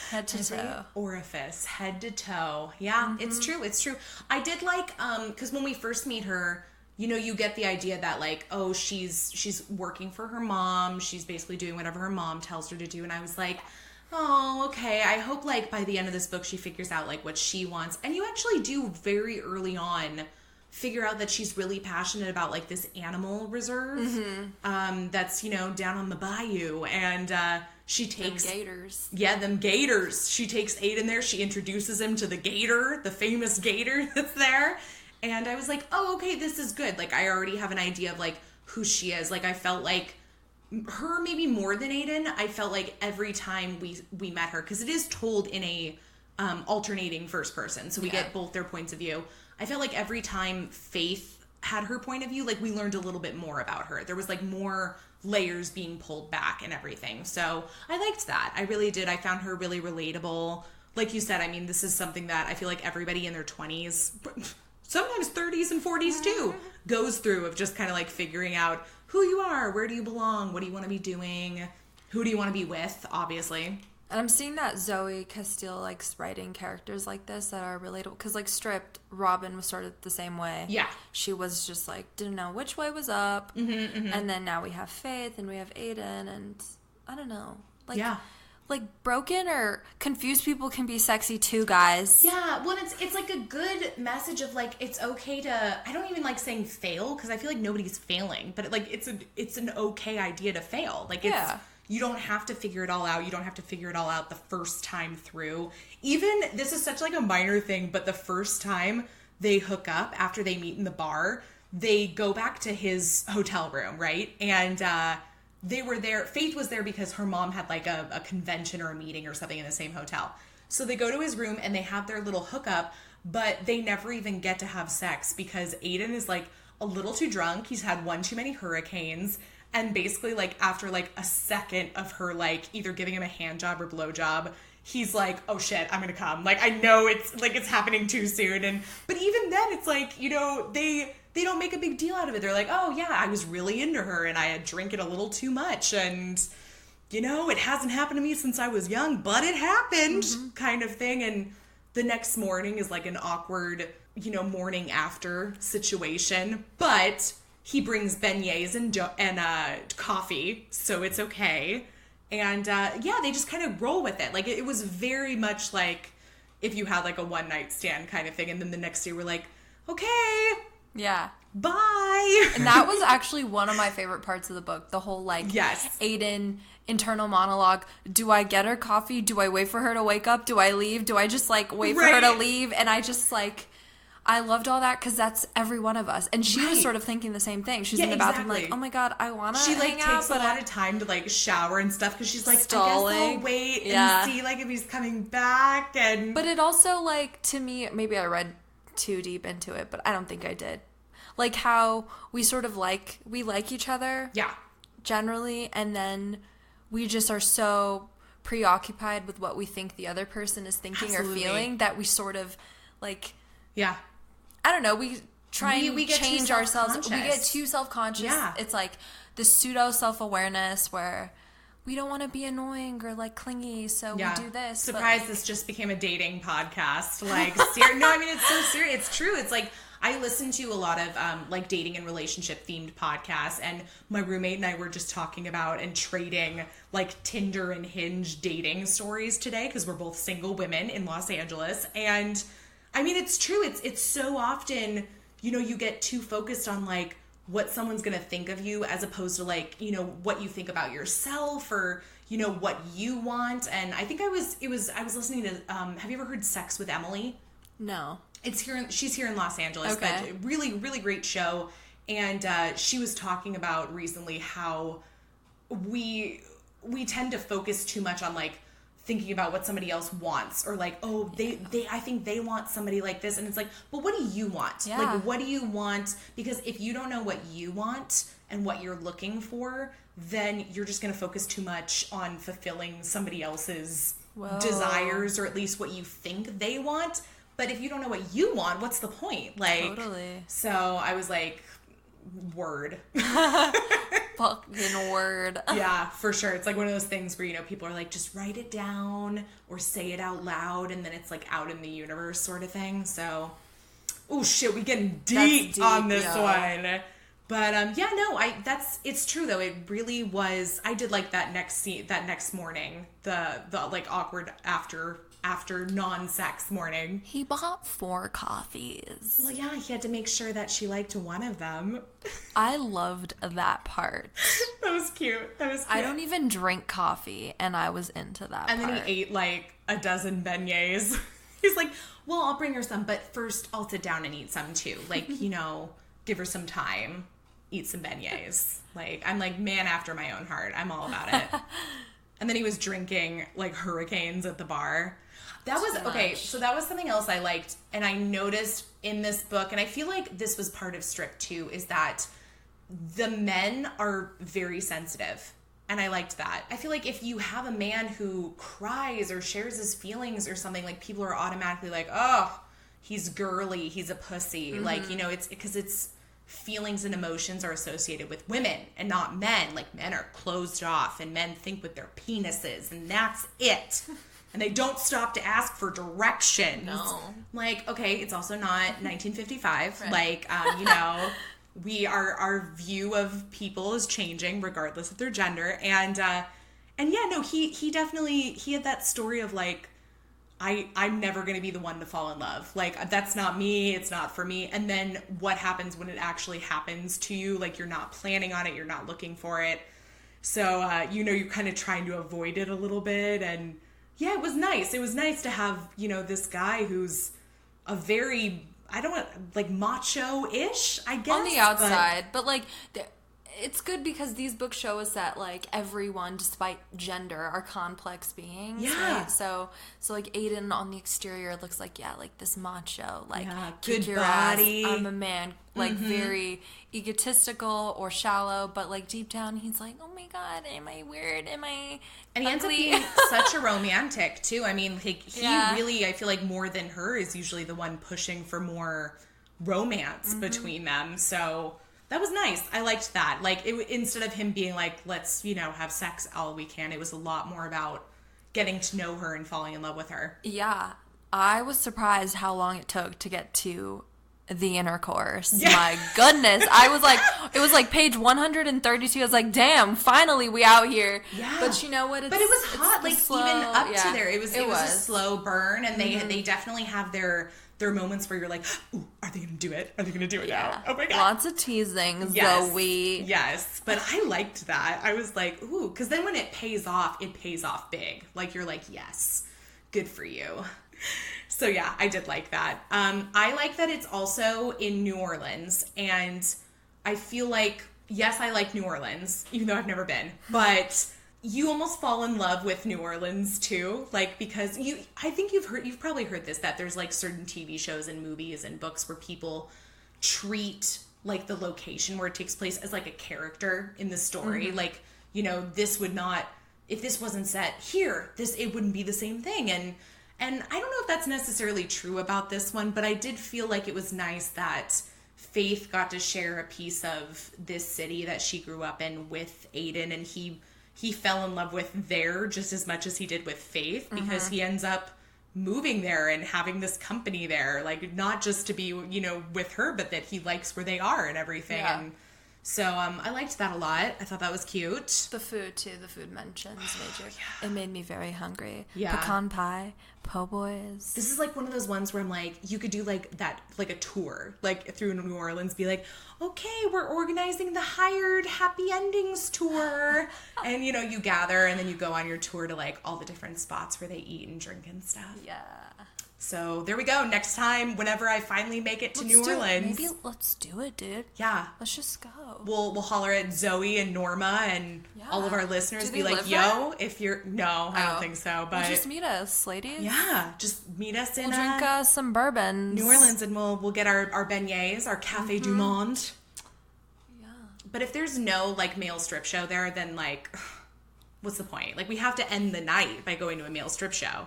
B: Head to toe.
A: Orifice, head to toe. Yeah, It's true. I did like, because when we first meet her, you know, you get the idea that, like, oh, she's working for her mom. She's basically doing whatever her mom tells her to do. And I was like, oh, okay. I hope, like, by the end of this book, she figures out, like, what she wants. And you actually do very early on figure out that she's really passionate about like this animal reserve that's, you know, down on the bayou, and she takes
B: them gators.
A: Yeah, them gators. She takes Aiden there. She introduces him to the gator, the famous gator that's there. And I was like, oh, okay, this is good. Like, I already have an idea of like who she is. Like, I felt like her maybe more than Aiden. I felt like every time we met her, because it is told in a alternating first person, so we get both their points of view. I felt like every time Faith had her point of view, like, we learned a little bit more about her. There was like more layers being pulled back and everything. So I liked that. I really did. I found her really relatable. Like you said, I mean, this is something that I feel like everybody in their 20s, sometimes 30s and 40s too, goes through, of just kind of like figuring out who you are, where do you belong, what do you want to be doing, who do you want to be with, obviously.
B: And I'm seeing that Zoey Castile likes writing characters like this that are relatable. Because, like, Stripped, Robin was sort of the same way.
A: Yeah.
B: She was just, like, didn't know which way was up. And then now we have Faith and we have Aiden. And I don't know. Like, like, broken or confused people can be sexy too, guys.
A: Yeah. Well, it's like a good message of, like, it's okay to... I don't even like saying fail, because I feel like nobody's failing. But, like, it's an okay idea to fail. Like, it's... Yeah. You don't have to figure it all out. You don't have to figure it all out the first time through. Even, this is such like a minor thing, but the first time they hook up after they meet in the bar, they go back to his hotel room, right? And they were there. Faith was there because her mom had like a convention or a meeting or something in the same hotel. So they go to his room and they have their little hookup, but they never even get to have sex because Aiden is like a little too drunk. He's had one too many hurricanes. And basically, like, after, like, a second of her, like, either giving him a hand job or blow job, he's like, oh, shit, I'm gonna come. Like, I know it's happening too soon. But even then, it's like, you know, they don't make a big deal out of it. They're like, oh, yeah, I was really into her, and I had drank it a little too much. And, you know, it hasn't happened to me since I was young, but it happened, kind of thing. And the next morning is, like, an awkward, you know, morning after situation. But... he brings beignets and coffee, so it's okay. And, they just kind of roll with it. Like, it was very much like if you had, like, a one-night stand kind of thing, and then the next day we're like, okay.
B: Yeah.
A: Bye.
B: And that was actually one of my favorite parts of the book. The whole, like, Aiden internal monologue. Do I get her coffee? Do I wait for her to wake up? Do I leave? Do I just, like, wait for her to leave? And I just, like... I loved all that because that's every one of us. And she was sort of thinking the same thing. She's in the bathroom like, oh my God, I want to hang out.
A: She, like, takes a lot of time to, like, shower and stuff because she's like, stalling. I guess I'll wait and see, like, if he's coming back. And
B: But it also, like, to me, maybe I read too deep into it, but I don't think I did. Like, how we sort of we like each other. Yeah. Generally. And then we just are so preoccupied with what we think the other person is thinking or feeling that we sort of, like... Yeah. I don't know, we try and we change ourselves. We get too self-conscious. Yeah. It's like this pseudo self-awareness where we don't want to be annoying or like clingy, so we do this.
A: Surprise, this just became a dating podcast. Like, no, I mean, it's so serious. It's true. It's like, I listen to a lot of like dating and relationship themed podcasts, and my roommate and I were just talking about and trading like Tinder and Hinge dating stories today because we're both single women in Los Angeles. And I mean, it's true. It's so often, you know, you get too focused on like what someone's going to think of you as opposed to like, you know, what you think about yourself or, you know, what you want. And I think I was listening to, have you ever heard Sex with Emily? No. She's here in Los Angeles, but really, really great show. And she was talking about recently how we tend to focus too much on like, thinking about what somebody else wants or like, oh, I think they want somebody like this. And it's like, but what do you want? Yeah. Like, what do you want? Because if you don't know what you want and what you're looking for, then you're just going to focus too much on fulfilling somebody else's desires or at least what you think they want. But if you don't know what you want, what's the point? Like, totally. So I was like, word.
B: Fucking word.
A: Yeah, for sure. It's like one of those things where, you know, people are like, just write it down or say it out loud and then it's like out in the universe sort of thing. So, oh shit, we getting deep on this one. But yeah, no, it's true though. It really was. I did like that next scene, that next morning, the like awkward after non-sex morning.
B: He bought 4 coffees.
A: Well, yeah, he had to make sure that she liked one of them.
B: I loved that part.
A: That was cute.
B: I don't even drink coffee, and I was into that
A: And
B: part.
A: then he ate like a dozen beignets. He's like, well, I'll bring her some, but first I'll sit down and eat some too. Like, give her some time, eat some beignets. Like, I'm like man after my own heart. I'm all about it. And then he was drinking like hurricanes at the bar. That was, okay, so that was something else I liked. And I noticed in this book, and I feel like this was part of Strip too, is that the men are very sensitive. And I liked that. I feel like if you have a man who cries or shares his feelings or something, like people are automatically like, oh, he's girly, he's a pussy. Mm-hmm. Like, it's because it's feelings and emotions are associated with women and not men. Like men are closed off and men think with their penises and that's it. And they don't stop to ask for directions.
B: No.
A: Like, okay, it's also not 1955.
B: Right.
A: Like, our view of people is changing regardless of their gender. And yeah, no, he definitely, he had that story of like, I'm never going to be the one to fall in love. Like, that's not me. It's not for me. And then what happens when it actually happens to you? Like, you're not planning on it. You're not looking for it. So, you're kind of trying to avoid it a little bit. And yeah, it was nice. It was nice to have, this guy who's a very, I don't want, like, macho-ish, I guess.
B: On the outside. But like, it's good because these books show us that, like, everyone, despite gender, are complex beings.
A: Yeah.
B: Right? So like, Aiden on the exterior looks like, yeah, like this macho, like,
A: yeah,
B: kick
A: good
B: your
A: body.
B: ass, I'm a man. Like, very egotistical or shallow, but, like, deep down, he's like, oh my God, am I weird? Am I
A: And he ends up
B: ugly?
A: being such a romantic, too. I mean, he
B: Yeah.
A: really, I feel like more than her, is usually the one pushing for more romance between them. So that was nice. I liked that. Like, instead of him being like, let's, have sex all we can, it was a lot more about getting to know her and falling in love with her.
B: Yeah. I was surprised how long it took to get to the intercourse.
A: Yeah.
B: My goodness. I was like, it was like page 132. I was like, damn, finally we out here.
A: Yeah.
B: But you know what?
A: But it was hot, like,
B: slow,
A: even up
B: yeah,
A: to there. It was a slow burn, and they definitely have their moments where you're like, ooh, are they going to do it? Are they going to do it now? Oh my God.
B: Lots of teasing,
A: Yes.
B: Zoey.
A: Yes. But I liked that. I was like, ooh, because then when it pays off big. Like, you're like, yes, good for you. So yeah, I did like that. I like that it's also in New Orleans, and I feel like, yes, I like New Orleans, even though I've never been, but you almost fall in love with New Orleans too, like, because I think you've probably heard this, that there's like certain TV shows and movies and books where people treat like the location where it takes place as like a character in the story. Mm-hmm. Like, this would not, if this wasn't set here, it wouldn't be the same thing. And I don't know if that's necessarily true about this one, but I did feel like it was nice that Faith got to share a piece of this city that she grew up in with Aiden, and he fell in love with there just as much as he did with Faith, because he ends up moving there and having this company there, like, not just to be, with her, but that he likes where they are and everything.
B: Yeah.
A: And so I liked that a lot. I thought that was cute.
B: The food, too. The food mentions major.
A: Yeah.
B: It made me very hungry.
A: Yeah.
B: Pecan pie, po' boys.
A: This is like one of those ones where I'm like, you could do like that, like a tour, like through New Orleans, be like, okay, we're organizing the hired happy endings tour. And, you gather and then you go on your tour to like all the different spots where they eat and drink and stuff.
B: Yeah.
A: So there we go. Next time, whenever I finally make it to New Orleans.
B: Maybe let's do it, dude.
A: Yeah.
B: Let's just go.
A: We'll holler at Zoey and Norma and all of our listeners.
B: Do
A: Be
B: they
A: like,
B: live
A: yo, if you're... No, I don't think so. But
B: Well, just meet us, ladies.
A: yeah, just meet us in
B: We'll drink some bourbons.
A: New Orleans, and we'll get our beignets, our Café du Monde.
B: Yeah.
A: But if there's no, like, male strip show there, then, like, what's the point? Like, we have to end the night by going to a male strip show.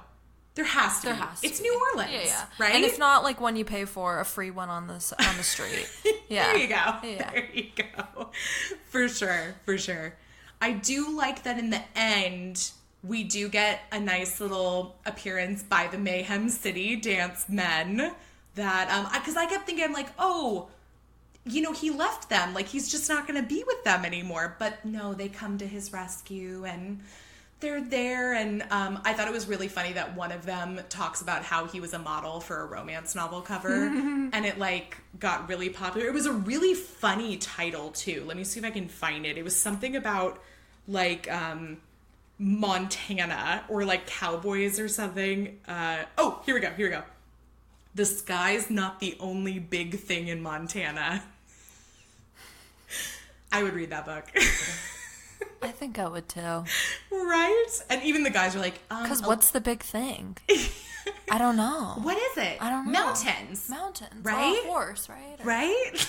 A: There has to be. It's New Orleans,
B: yeah.
A: right?
B: And if not, like, one you pay for, a free one on the street. Yeah.
A: There you go.
B: Yeah.
A: There you go. For sure. I do like that in the end, we do get a nice little appearance by the Mayhem City dance men. That, because I kept thinking, I'm like, oh, he left them. Like, he's just not going to be with them anymore. But no, they come to his rescue and they're there. And I thought it was really funny that one of them talks about how he was a model for a romance novel cover. And it, like, got really popular. It was a really funny title, too. Let me see if I can find it. It was something about, like, Montana or, like, cowboys or something. Here we go. The sky's not the only big thing in Montana. I would read that book.
B: I think I would too.
A: Right? And even the guys are like,
B: because what's the big thing? I don't know.
A: What is it?
B: I don't know.
A: Mountains.
B: Right? Or a horse, right?
A: Right?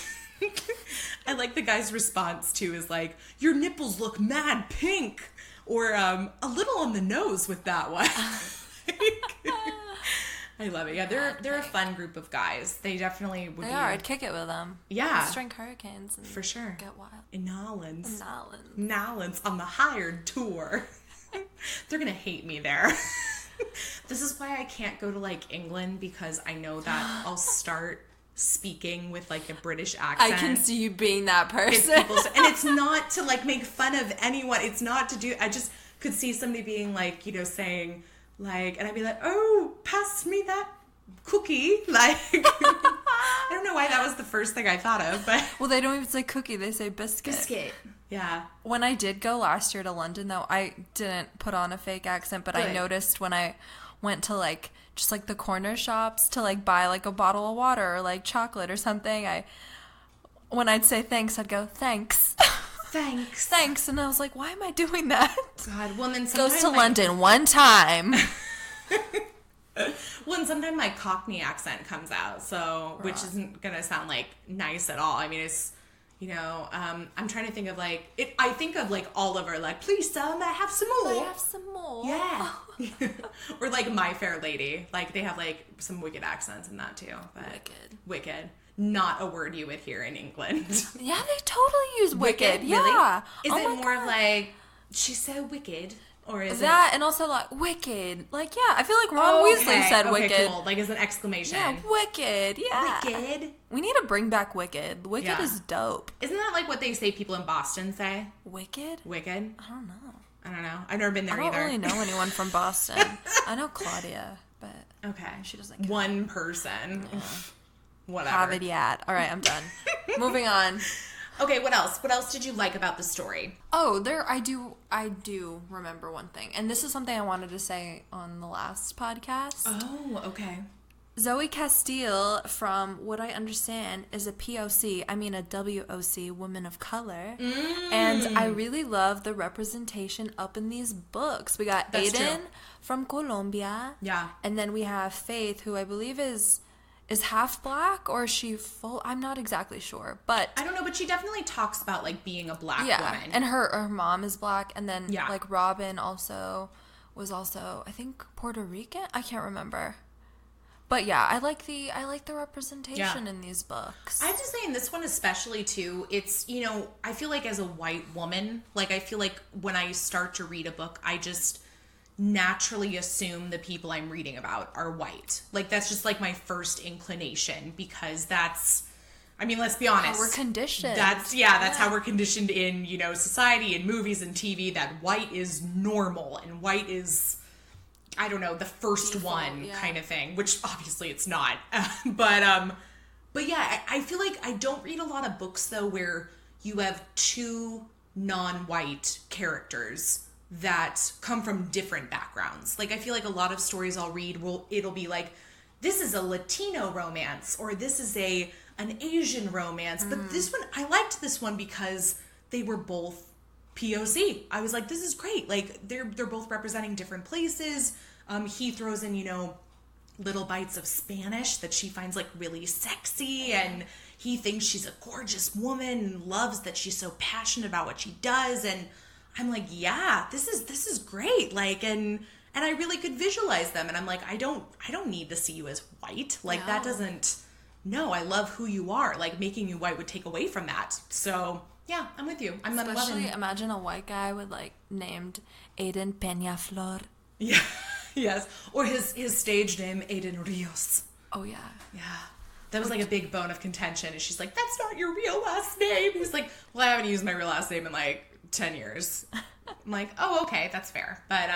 A: I like the guy's response too is like, your nipples look mad pink. Or a little on the nose with that one. I love it. Yeah, they're a fun group of guys. They definitely would.
B: They are. I'd kick it with them.
A: Yeah.
B: Let's drink hurricanes and
A: for sure.
B: Get wild.
A: In Nolans on the hired tour. They're gonna hate me there. This is why I can't go to like England, because I know that I'll start speaking with like a British accent.
B: I can see you being that person.
A: And it's not to like make fun of anyone. It's not to do. I just could see somebody being like, saying. Like, and I'd be like, oh, pass me that cookie. Like, I don't know why that was the first thing I thought of, but.
B: Well, they don't even say cookie, they say biscuit.
A: Biscuit, yeah.
B: When I did go last year to London, though, I didn't put on a fake accent, but I noticed when I went to, like, just, like, the corner shops to, like, buy, like, a bottle of water or, like, chocolate or something, when I'd say thanks, I'd go, thanks. Thanks. And I was like, why am I doing that?
A: God, well, then sometimes...
B: Goes to London one time.
A: Well, and sometimes my Cockney accent comes out, so, which isn't going to sound, like, nice at all. I mean, it's, I'm trying to think of, like, I think of, like, Oliver, like, please, sir, may I have some more?
B: May I have some more?
A: Yeah. Or, like, My Fair Lady. Like, they have, like, some wicked accents in that, too. But Wicked. Not a word you would hear in England.
B: Yeah, they totally use wicked.
A: Really?
B: Yeah.
A: Is it more of like, she's so wicked? Or is
B: that, and also like, wicked. Like, yeah, I feel like Ron Weasley said wicked.
A: Cool. Like, as an exclamation.
B: Yeah, wicked. Yeah.
A: Wicked.
B: We need to bring back wicked. Wicked is dope.
A: Isn't that like what they say people in Boston say?
B: Wicked?
A: Wicked?
B: I don't know.
A: I've never been there either.
B: I don't really know anyone from Boston. I know Claudia, but she doesn't count.
A: One person.
B: Yeah.
A: Whatever.
B: Have it yet. All right, I'm done. Moving on.
A: Okay, what else? What else did you like about the story?
B: Oh, I do remember one thing. And this is something I wanted to say on the last podcast.
A: Oh, okay.
B: Zoey Castile, from what I understand, is a POC, a WOC, woman of color. And I really love the representation up in these books. We got Aiden from Colombia.
A: Yeah.
B: And then we have Faith, who I believe is half black, or is she full? I'm not exactly sure, but
A: I don't know, but she definitely talks about like being a black woman.
B: And her mom is black, and then like Robin was also I think Puerto Rican. I can't remember, but yeah, I like the representation in these books.
A: I have to say, in this one especially too, it's I feel like as a white woman, like I feel like when I start to read a book, I just naturally assume the people I'm reading about are white. Like, that's just like my first inclination, because let's be honest.
B: How we're conditioned.
A: That's how we're conditioned in, society and movies and TV, that white is normal and white is, I don't know, the first default, one kind of thing, which obviously it's not. But yeah, I feel like I don't read a lot of books though where you have two non-white characters that come from different backgrounds. Like, I feel like a lot of stories I'll read it'll be like, this is a Latino romance, or this is an Asian romance. But this one, I liked this one because they were both POC. I was like, this is great. Like, they're both representing different places. He throws in, little bites of Spanish that she finds like really sexy, and he thinks she's a gorgeous woman and loves that she's so passionate about what she does. And I'm like, yeah, this is great. Like, and I really could visualize them. And I'm like, I don't need to see you as white. Like, that doesn't, no, I love who you are. Like, making you white would take away from that. So yeah, I'm with you.
B: Especially imagine a white guy with like named Aiden Peñaflor.
A: Yeah. Yes. Or his stage name, Aiden Rios.
B: Oh yeah.
A: Yeah. That was like a big bone of contention. And she's like, that's not your real last name. He's like, well, I haven't used my real last name in like 10 years. I'm like, oh, okay, that's fair. But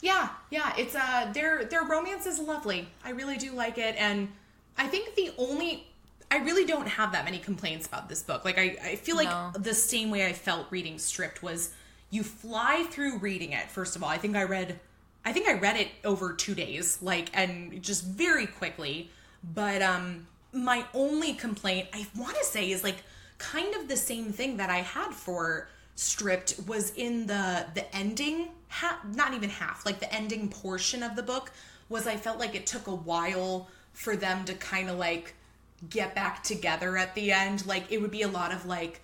A: yeah, it's their romance is lovely. I really do like it. And I think I really don't have that many complaints about this book. Like, I feel like the same way I felt reading Stripped was you fly through reading it. First of all, I think I read it over 2 days, like, and just very quickly. But my only complaint, I want to say, is like kind of the same thing that I had for Stripped was in the ending, not even half, like the ending portion of the book was I felt like it took a while for them to kind of like get back together at the end. Like it would be a lot of like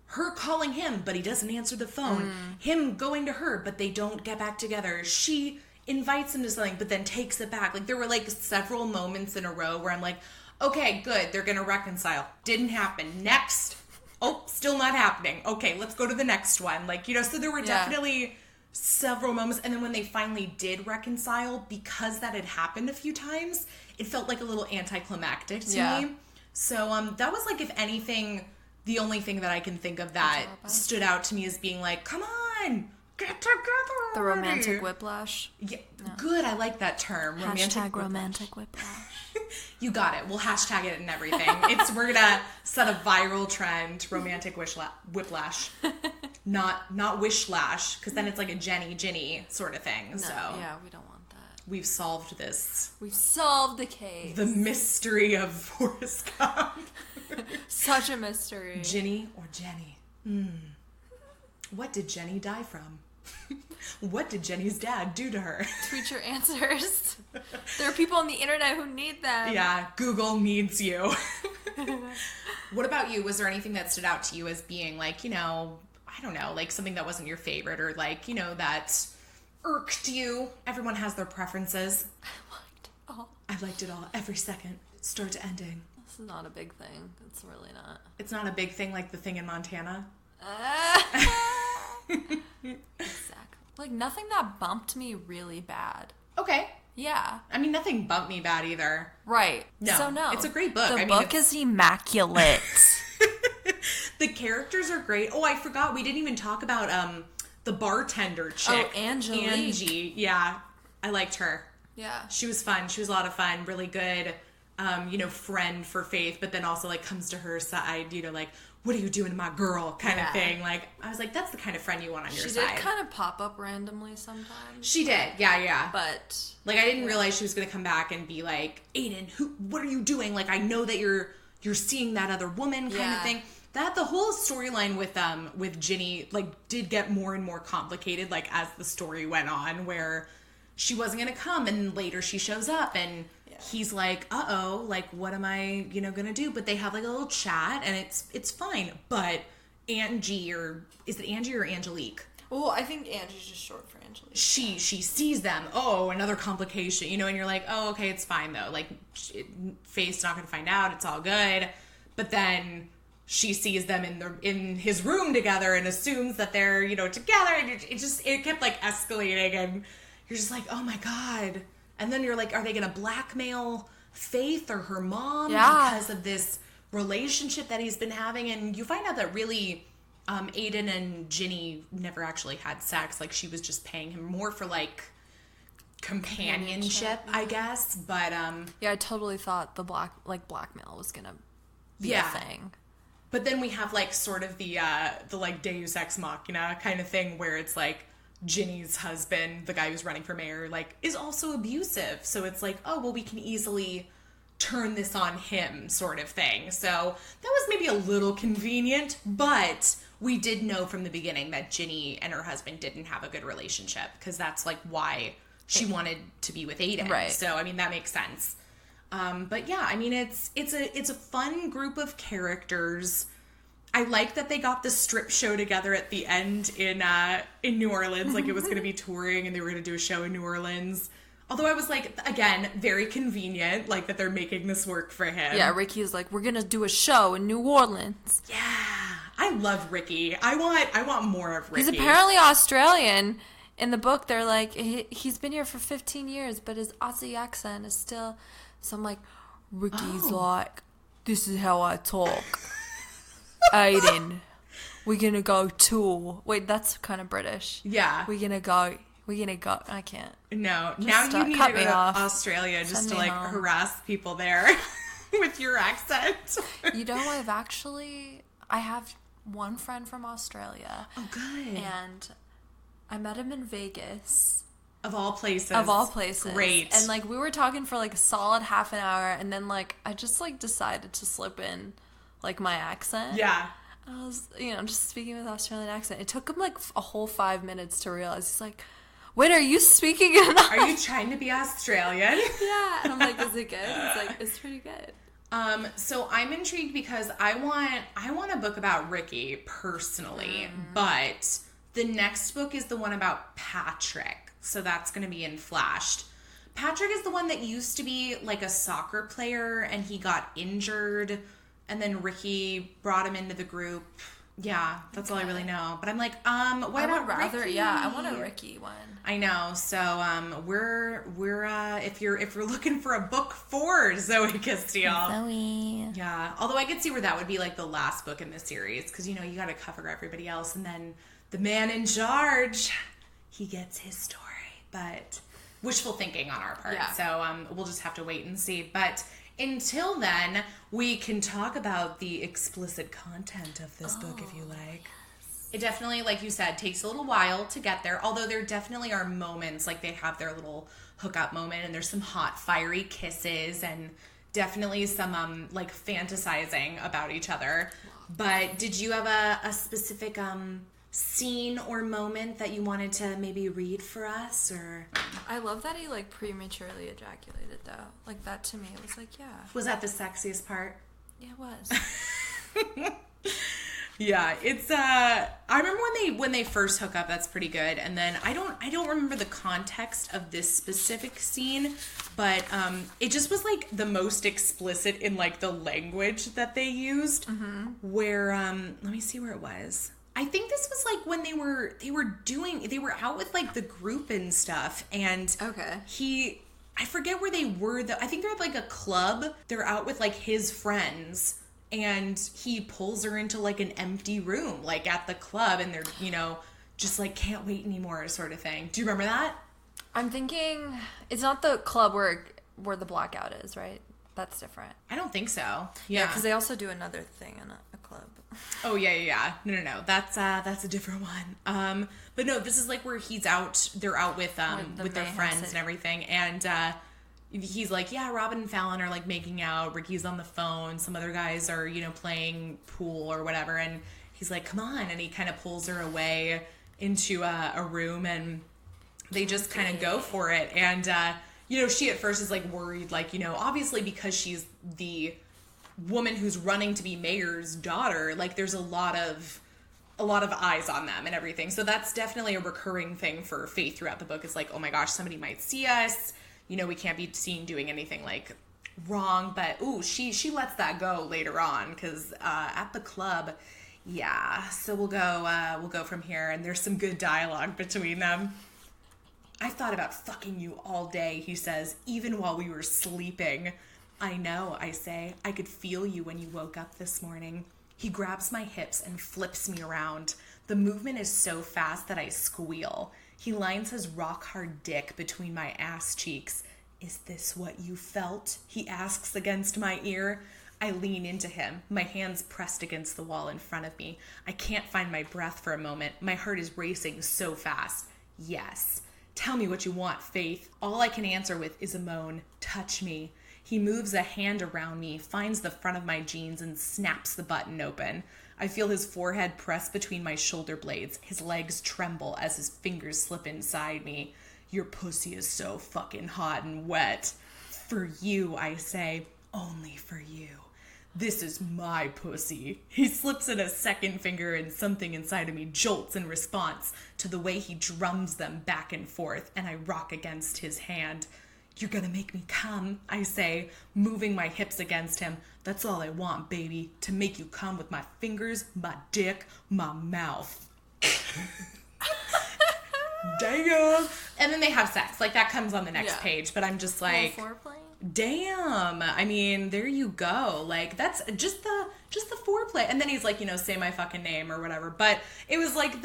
A: her calling him, but he doesn't answer the phone. Him going to her, but they don't get back together. She invites him to something, but then takes it back. Like there were like several moments in a row where I'm like, okay, good, they're gonna reconcile. Didn't happen. Next. Oh, still not happening. Okay, let's go to the next one. Like, you know, so there were definitely several moments. And then when they finally did reconcile, because that had happened a few times, it felt like a little anticlimactic to me. So that was like, if anything, the only thing that I can think of that stood out to me as being like, come on, get together already.
B: The romantic whiplash.
A: Yeah, good. I like that term.
B: Romantic whiplash.
A: You got it. We'll hashtag it and everything. We're gonna set a viral trend. Romantic whiplash, not wishlash, because then it's like a Ginny sort of thing.
B: No,
A: so
B: yeah, we don't want that.
A: We've solved this.
B: We've solved the case.
A: The mystery of Forrest Gump.
B: Such a mystery.
A: Ginny or Jenny? What did Jenny die from? What did Jenny's dad do to her?
B: Tweet your answers. There are people on the internet who need them.
A: Yeah, Google needs you. What about you? Was there anything that stood out to you as being like, you know, I don't know, like something that wasn't your favorite or like, you know, that irked you? Everyone has their preferences. I liked it all. Every second, start to ending.
B: This is not a big thing. It's really not.
A: It's not a big thing like the thing in Montana?
B: Exactly. Like, nothing that bumped me really bad.
A: Okay.
B: Yeah.
A: I mean, nothing bumped me bad either.
B: Right.
A: No.
B: So, no.
A: It's a great book.
B: The book is immaculate.
A: The characters are great. Oh, I forgot. We didn't even talk about the bartender chick.
B: Oh, Angelique.
A: Angie. Yeah. I liked her.
B: Yeah.
A: She was fun. She was a lot of fun. Really good, you know, friend for Faith, but then also, like, comes to her side, you know, like, what are you doing to my girl kind of thing. Like, I was like, that's the kind of friend you want on your side.
B: She did kind of pop up randomly sometimes.
A: She did. Yeah.
B: But
A: like, I didn't realize she was going to come back and be like, Aiden, what are you doing? Like, I know that you're seeing that other woman kind of thing. That the whole storyline with Ginny, like, did get more and more complicated, like, as the story went on, where she wasn't going to come and later she shows up and he's like, uh-oh, like, what am I, you know, gonna do? But they have, like, a little chat, and it's fine. But Angie, or is it Angie or Angelique?
B: Well, I think Angie's just short for Angelique.
A: She sees them. Oh, another complication, you know, and you're like, oh, okay, it's fine, though. Like, Faith's not gonna find out. It's all good. But then she sees them in his room together and assumes that they're, you know, together. And it kept, like, escalating, and you're just like, oh, my God. And then you're like, are they going to blackmail Faith or her mom because of this relationship that he's been having? And you find out that really Aiden and Ginny never actually had sex. Like, she was just paying him more for, like, companionship, I guess. But
B: yeah, I totally thought the blackmail was going to be a thing.
A: But then we have, like, sort of the like, Deus Ex Machina kind of thing where it's like, Ginny's husband, the guy who's running for mayor, like, is also abusive. So it's like, oh, well, we can easily turn this on him sort of thing. So that was maybe a little convenient, but we did know from the beginning that Ginny and her husband didn't have a good relationship because that's, like, why she wanted to be with Aiden.
B: Right.
A: So, I mean, that makes sense. But yeah, I mean, it's a fun group of characters. I like that they got the strip show together at the end in New Orleans. Like, it was going to be touring and they were going to do a show in New Orleans. Although I was like, again, very convenient, like, that they're making this work for him.
B: Yeah, Ricky's like, we're going to do a show in New Orleans.
A: Yeah. I love Ricky. I want more of Ricky.
B: He's apparently Australian. In the book, they're like, he's been here for 15 years, but his Aussie accent is still... So I'm like, Ricky's like, this is how I talk. Aiden, we're gonna go tour. Wait, that's kind of British.
A: Yeah.
B: We're gonna go. I can't.
A: No.
B: Just
A: now you need to go to
B: off.
A: Australia just
B: Send
A: to,
B: me
A: like,
B: home.
A: harass people there with your accent.
B: You know, I have one friend from Australia.
A: Oh, good.
B: And I met him in Vegas.
A: Of all places.
B: Great. And, like, we were talking for, like, a solid half an hour, and then, like, I just, like, decided to slip in, like, my accent.
A: Yeah.
B: I was, just speaking with Australian accent. It took him, like, a whole 5 minutes to realize. He's like, wait, are you speaking in
A: Are you trying to be Australian?
B: Yeah. And I'm like, is it good? He's like, it's pretty good.
A: So I'm intrigued because I want a book about Ricky personally, but the next book is the one about Patrick. So that's going to be in Flashed. Patrick is the one that used to be like a soccer player and he got injured and then Ricky brought him into the group. Yeah, that's all I really know. But I'm like, what about Ricky?
B: Yeah, I want a Ricky one.
A: I know. So, we're if you're looking for a book for Zoey Castile.
B: Zoey.
A: Yeah. Although I could see where that would be like the last book in the series because you got to cover everybody else and then the man in charge, he gets his story. But wishful thinking on our part.
B: Yeah.
A: So, we'll just have to wait and see. But until then, we can talk about the explicit content of this book if you like. Yes. It definitely, like you said, takes a little while to get there, although there definitely are moments, like they have their little hookup moment, and there's some hot, fiery kisses, and definitely some, like, fantasizing about each other. But did you have a specific, scene or moment that you wanted to maybe read for us, or?
B: I love that he, like, prematurely ejaculated, though. Like, that to me, it was like, yeah.
A: Was that the sexiest part?
B: Yeah, it was.
A: Yeah, it's I remember when they first hook up, that's pretty good. And then I don't remember the context of this specific scene, but it just was like the most explicit in like the language that they used. Where let me see where it was. I think this was like when they were out with like the group and stuff, and
B: okay.
A: I forget where they were though. I think they're at like a club. They're out with like his friends, and he pulls her into like an empty room, like at the club, and they're, just like can't wait anymore sort of thing. Do you remember that?
B: I'm thinking it's not the club where the blackout is, right? That's different.
A: I don't think so.
B: Yeah, because they also do another thing in a club.
A: Oh, yeah. No. That's a different one. But no, this is like where they're out with their friends and everything. And, he's like, yeah, Robin and Fallon are like making out. Ricky's on the phone. Some other guys are, playing pool or whatever. And he's like, come on. And he kind of pulls her away into a room, and they just kind of go for it. And, she at first is like worried, like, obviously because she's the woman who's running to be mayor's daughter, like there's a lot of eyes on them and everything. So that's definitely a recurring thing for Faith throughout the book. It's like, oh my gosh, somebody might see us. We can't be seen doing anything like wrong. But she lets that go later on because at the club, yeah. So we'll go from here, and there's some good dialogue between them. I thought about fucking you all day, he says, even while we were sleeping. I know, I say. I could feel you when you woke up this morning. He grabs my hips and flips me around. The movement is so fast that I squeal. He lines his rock-hard dick between my ass cheeks. Is this what you felt? He asks against my ear. I lean into him, my hands pressed against the wall in front of me. I can't find my breath for a moment. My heart is racing so fast. Yes. Tell me what you want, Faith. All I can answer with is a moan. Touch me. He moves a hand around me, finds the front of my jeans, and snaps the button open. I feel his forehead press between my shoulder blades. His legs tremble as his fingers slip inside me. Your pussy is so fucking hot and wet. For you, I say. Only for you. This is my pussy. He slips in a second finger and something inside of me jolts in response to the way he drums them back and forth, and I rock against his hand. You're gonna make me come, I say, moving my hips against him. That's all I want, baby, to make you come with my fingers, my dick, my mouth. Damn. And then they have sex. Like, that comes on the next page, but I'm just like...
B: foreplay?
A: Damn. I mean, there you go. Like, that's just the foreplay. And then he's like, say my fucking name or whatever. But it was like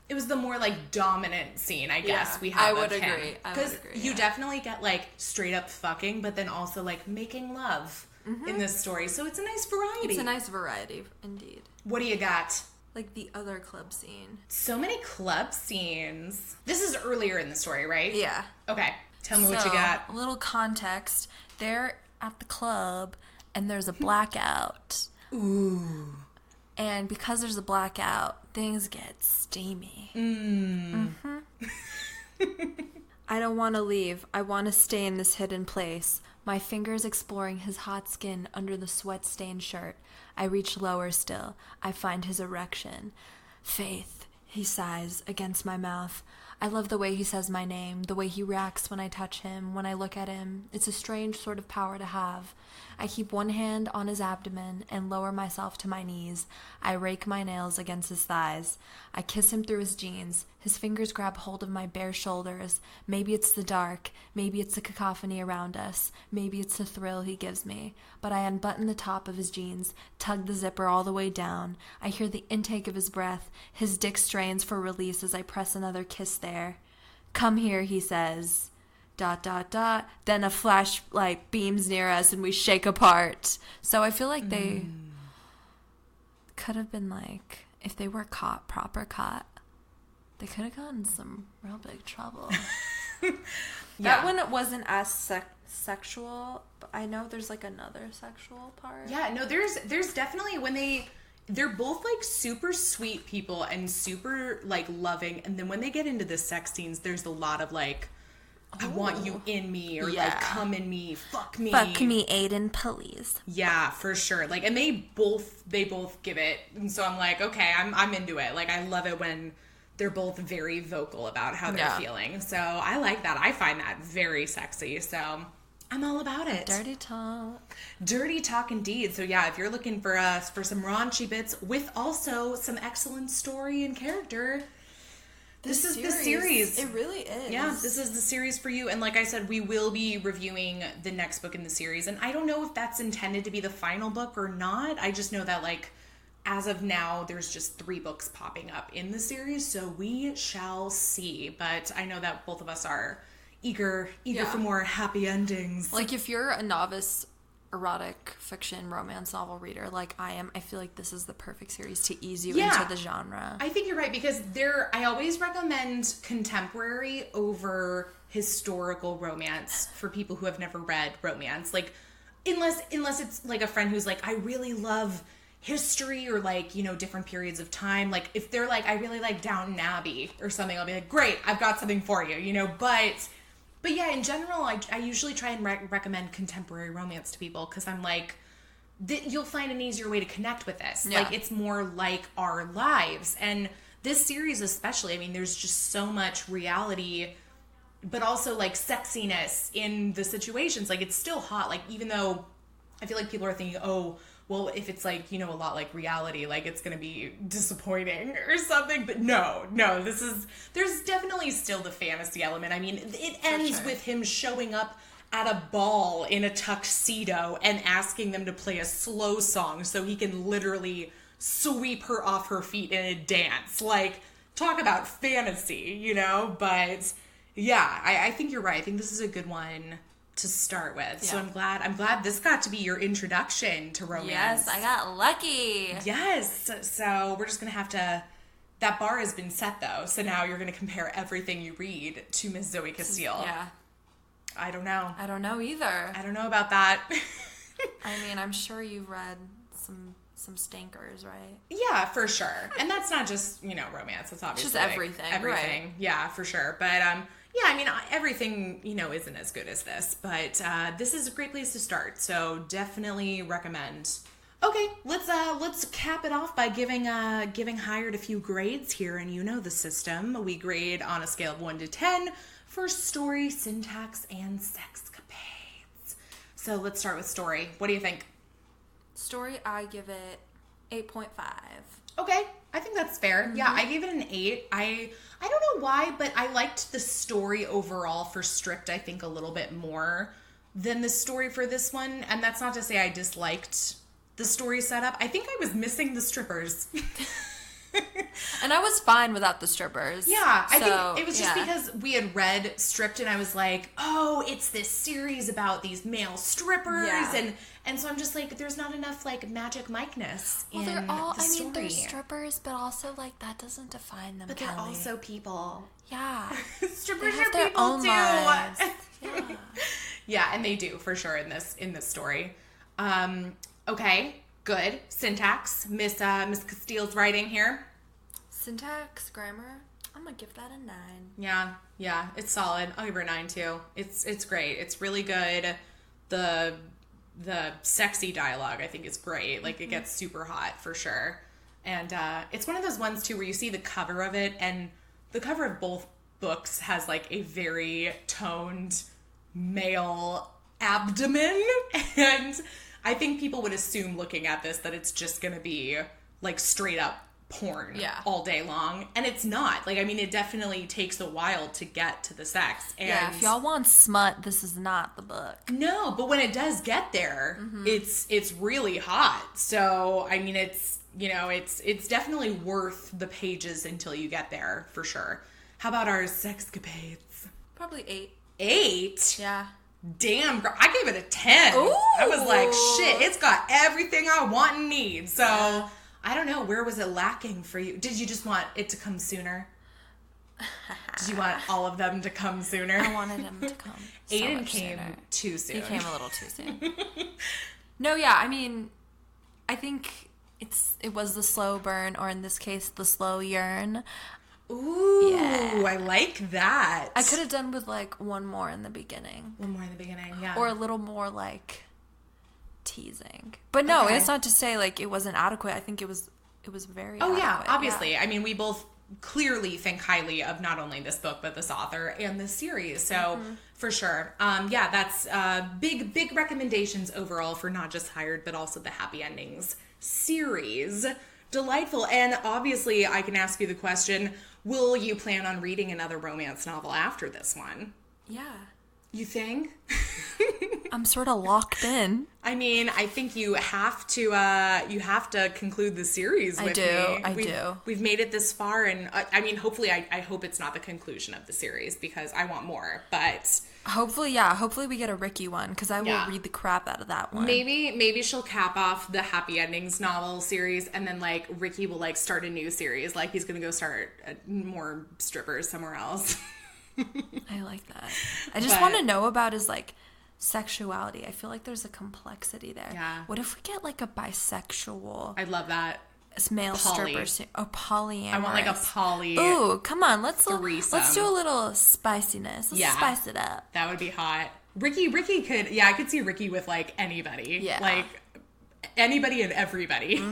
A: it was the more like dominant scene, I guess, we have.
B: I would agree.
A: Because you definitely get like straight up fucking, but then also like making love in this story. So it's a nice variety.
B: It's a nice variety, indeed.
A: What do you got?
B: Like the other club scene.
A: So many club scenes. This is earlier in the story, right?
B: Yeah.
A: Okay. Tell me what you got.
B: A little context. They're at the club and there's a blackout.
A: Ooh.
B: And because there's a blackout, things get steamy. I don't want to leave. I want to stay in this hidden place. My fingers exploring his hot skin under the sweat-stained shirt. I reach lower still. I find his erection. Faith, he sighs against my mouth. I love the way he says my name, the way he reacts when I touch him, when I look at him. It's a strange sort of power to have. I keep one hand on his abdomen and lower myself to my knees. I rake my nails against his thighs. I kiss him through his jeans. His fingers grab hold of my bare shoulders. Maybe it's the dark. Maybe it's the cacophony around us. Maybe it's the thrill he gives me. But I unbutton the top of his jeans, tug the zipper all the way down. I hear the intake of his breath. His dick strains for release as I press another kiss there. Come here, he says. ... Then a flashlight beams near us and we shake apart. So I feel like they could have been like, if they were caught, proper caught, they could have gotten in some real big trouble. That one wasn't as sexual, but I know there's like another sexual part.
A: Yeah, no, there's definitely when they're both like super sweet people and super like loving, and then when they get into the sex scenes, there's a lot of like, I want you in me, or like come in me, fuck me,
B: Aiden, please.
A: Yeah, for sure. Like, and they both give it, and so I'm like, okay, I'm into it. Like, I love it when they're both very vocal about how they're feeling. So I like that. I find that very sexy. So I'm all about it.
B: Dirty talk
A: indeed. So yeah, if you're looking for some raunchy bits with also some excellent story and character, this is the series.
B: It really is.
A: Yeah, this is the series for you. And like I said, we will be reviewing the next book in the series. And I don't know if that's intended to be the final book or not. I just know that like, as of now, there's just 3 books popping up in the series. So we shall see. But I know that both of us are eager for more happy endings.
B: Like if you're a novice erotic fiction romance novel reader like I am, I feel like this is the perfect series to ease you into the genre.
A: I think you're right, because I always recommend contemporary over historical romance for people who have never read romance. Like unless it's like a friend who's like, I really love history or like, different periods of time. Like if they're like, I really like Downton Abbey or something, I'll be like, great, I've got something for you, But yeah, in general, I usually try and recommend contemporary romance to people because I'm like, you'll find an easier way to connect with this. Yeah. Like, it's more like our lives. And this series especially, I mean, there's just so much reality, but also, like, sexiness in the situations. Like, it's still hot. Like, even though I feel like people are thinking, oh, well, if it's like, a lot like reality, like it's going to be disappointing or something. But no, there's definitely still the fantasy element. I mean, it ends with him showing up at a ball in a tuxedo and asking them to play a slow song so he can literally sweep her off her feet in a dance. Like, talk about fantasy, But yeah, I think you're right. I think this is a good one to start with. Yeah. So I'm glad this got to be your introduction to romance.
B: Yes, I got lucky.
A: Yes. So we're just going to have to, that bar has been set though. So now you're going to compare everything you read to Miss Zoey Castile.
B: Yeah.
A: I don't know.
B: I don't know either.
A: I don't know about that.
B: I mean, I'm sure you've read some stinkers, right?
A: Yeah, for sure. And that's not just, romance. It's obviously
B: just everything.
A: Everything.
B: Right.
A: Yeah, for sure. But, yeah, I mean, everything, isn't as good as this, but this is a great place to start, so definitely recommend. Okay, let's cap it off by giving Hired a few grades here, and the system. We grade on a scale of 1 to 10 for story, syntax, and sexcapades. So let's start with story. What do you think?
B: Story, I give it 8.5.
A: Okay, I think that's fair. Mm-hmm. Yeah, I gave it an 8. I don't know why, but I liked the story overall for Stripped, I think, a little bit more than the story for this one. And that's not to say I disliked the story setup. I think I was missing the strippers.
B: And I was fine without the strippers.
A: Yeah, I think it was just because we had read Stripped and I was like, oh, it's this series about these male strippers.
B: Yeah.
A: And so I'm just like, there's not enough, like, Magic Mike-ness in
B: they're all,
A: the story.
B: they're strippers, but also, like, that doesn't define them,
A: But
B: Kelly.
A: they're also people.
B: Yeah.
A: Strippers
B: have
A: are
B: their
A: people,
B: own
A: too.
B: lives. Yeah.
A: Yeah, and they do, for sure, in this story. Okay, good. Syntax. Miss Castile's writing here.
B: Syntax, grammar, I'm gonna give that a 9.
A: Yeah, it's solid. I'll give her a 9 too. It's great. It's really good. The sexy dialogue I think is great. Like, it gets super hot for sure. And it's one of those ones too where you see the cover of it, and the cover of both books has like a very toned male abdomen, and I think people would assume looking at this that it's just gonna be like straight up porn all day long, and it's not. Like, I mean, it definitely takes a while to get to the sex. And
B: if y'all want smut, this is not the book.
A: No, but when it does get there, it's really hot. So I mean, it's definitely worth the pages until you get there, for sure. How about our sexcapades?
B: Probably 8.
A: 8?
B: Yeah.
A: Damn, girl, I gave it a 10.
B: Ooh.
A: I was like, shit, it's got everything I want and need. So I don't know, where was it lacking for you? Did you just want it to come sooner? Did you want all of them to come sooner?
B: I wanted him to come so
A: Aiden
B: much
A: came
B: sooner.
A: too soon.
B: He came a little too soon. No, yeah, I mean, I think it was the slow burn, or in this case, the slow yearn.
A: Ooh,
B: yeah.
A: I like that.
B: I could have done with like one more in the beginning.
A: One more in the beginning, yeah.
B: Or a little more like teasing. But no, it's not to say like it wasn't adequate. I think it was very adequate.
A: Yeah, obviously. Yeah. I mean, we both clearly think highly of not only this book, but this author and this series. So, for sure. That's big recommendations overall for not just Hired, but also the Happy Endings series. Delightful. And obviously, I can ask you the question, will you plan on reading another romance novel after this one?
B: Yeah.
A: You think?
B: I'm sort of locked in.
A: I mean, I think you have to conclude the series with me.
B: I do.
A: We've made it this far, and I mean, hopefully, I hope it's not the conclusion of the series, because I want more, but...
B: Hopefully we get a Ricky one, because I will read the crap out of that one.
A: Maybe she'll cap off the Happy Endings novel series, and then, like, Ricky will, like, start a new series. Like, he's gonna go start more strippers somewhere else.
B: I like that. I just want to know about his, like, sexuality. I feel like there's a complexity there.
A: Yeah.
B: What if we get, like, a bisexual...
A: I'd love that.
B: Male stripper, polyamorous.
A: I want like a poly.
B: Ooh, come on, let's do a little spiciness. Let's spice it up.
A: That would be hot. Ricky could, I could see Ricky with like anybody.
B: Yeah.
A: Like anybody and everybody.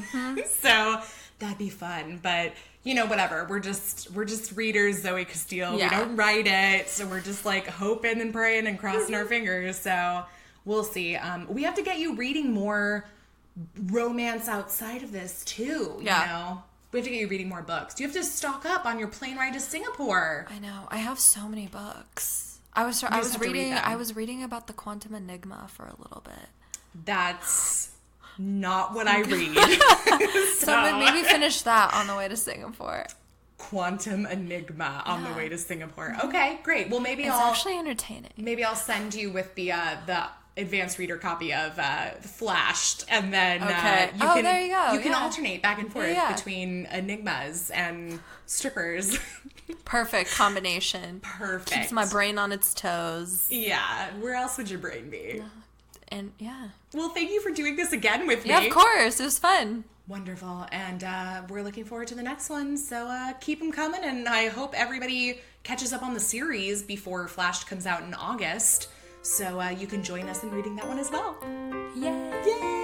A: So that'd be fun. But whatever. We're just readers, Zoey Castile. Yeah. We don't write it, so we're just like hoping and praying and crossing our fingers. So we'll see. We have to get you reading more romance outside of this too. You know, we have to get you reading more books. You have to stock up on your plane ride to Singapore.
B: I know. I have so many books. I was reading about the Quantum Enigma for a little bit.
A: That's not what I read.
B: So maybe finish that on the way to Singapore.
A: Quantum Enigma on the way to Singapore. Okay, great. Well, maybe
B: it's actually entertaining.
A: Maybe I'll send you with the advanced reader copy of Flashed, and then
B: there you go.
A: You can alternate back and forth between enigmas and strippers.
B: Perfect combination.
A: Perfect.
B: Keeps my brain on its toes.
A: Yeah. Where else would your brain be?
B: And
A: Well, thank you for doing this again with me.
B: Yeah, of course. It was fun.
A: Wonderful. And we're looking forward to the next one. So keep them coming, and I hope everybody catches up on the series before Flashed comes out in August. So you can join us in reading that one as well.
B: Yay!
A: Yay!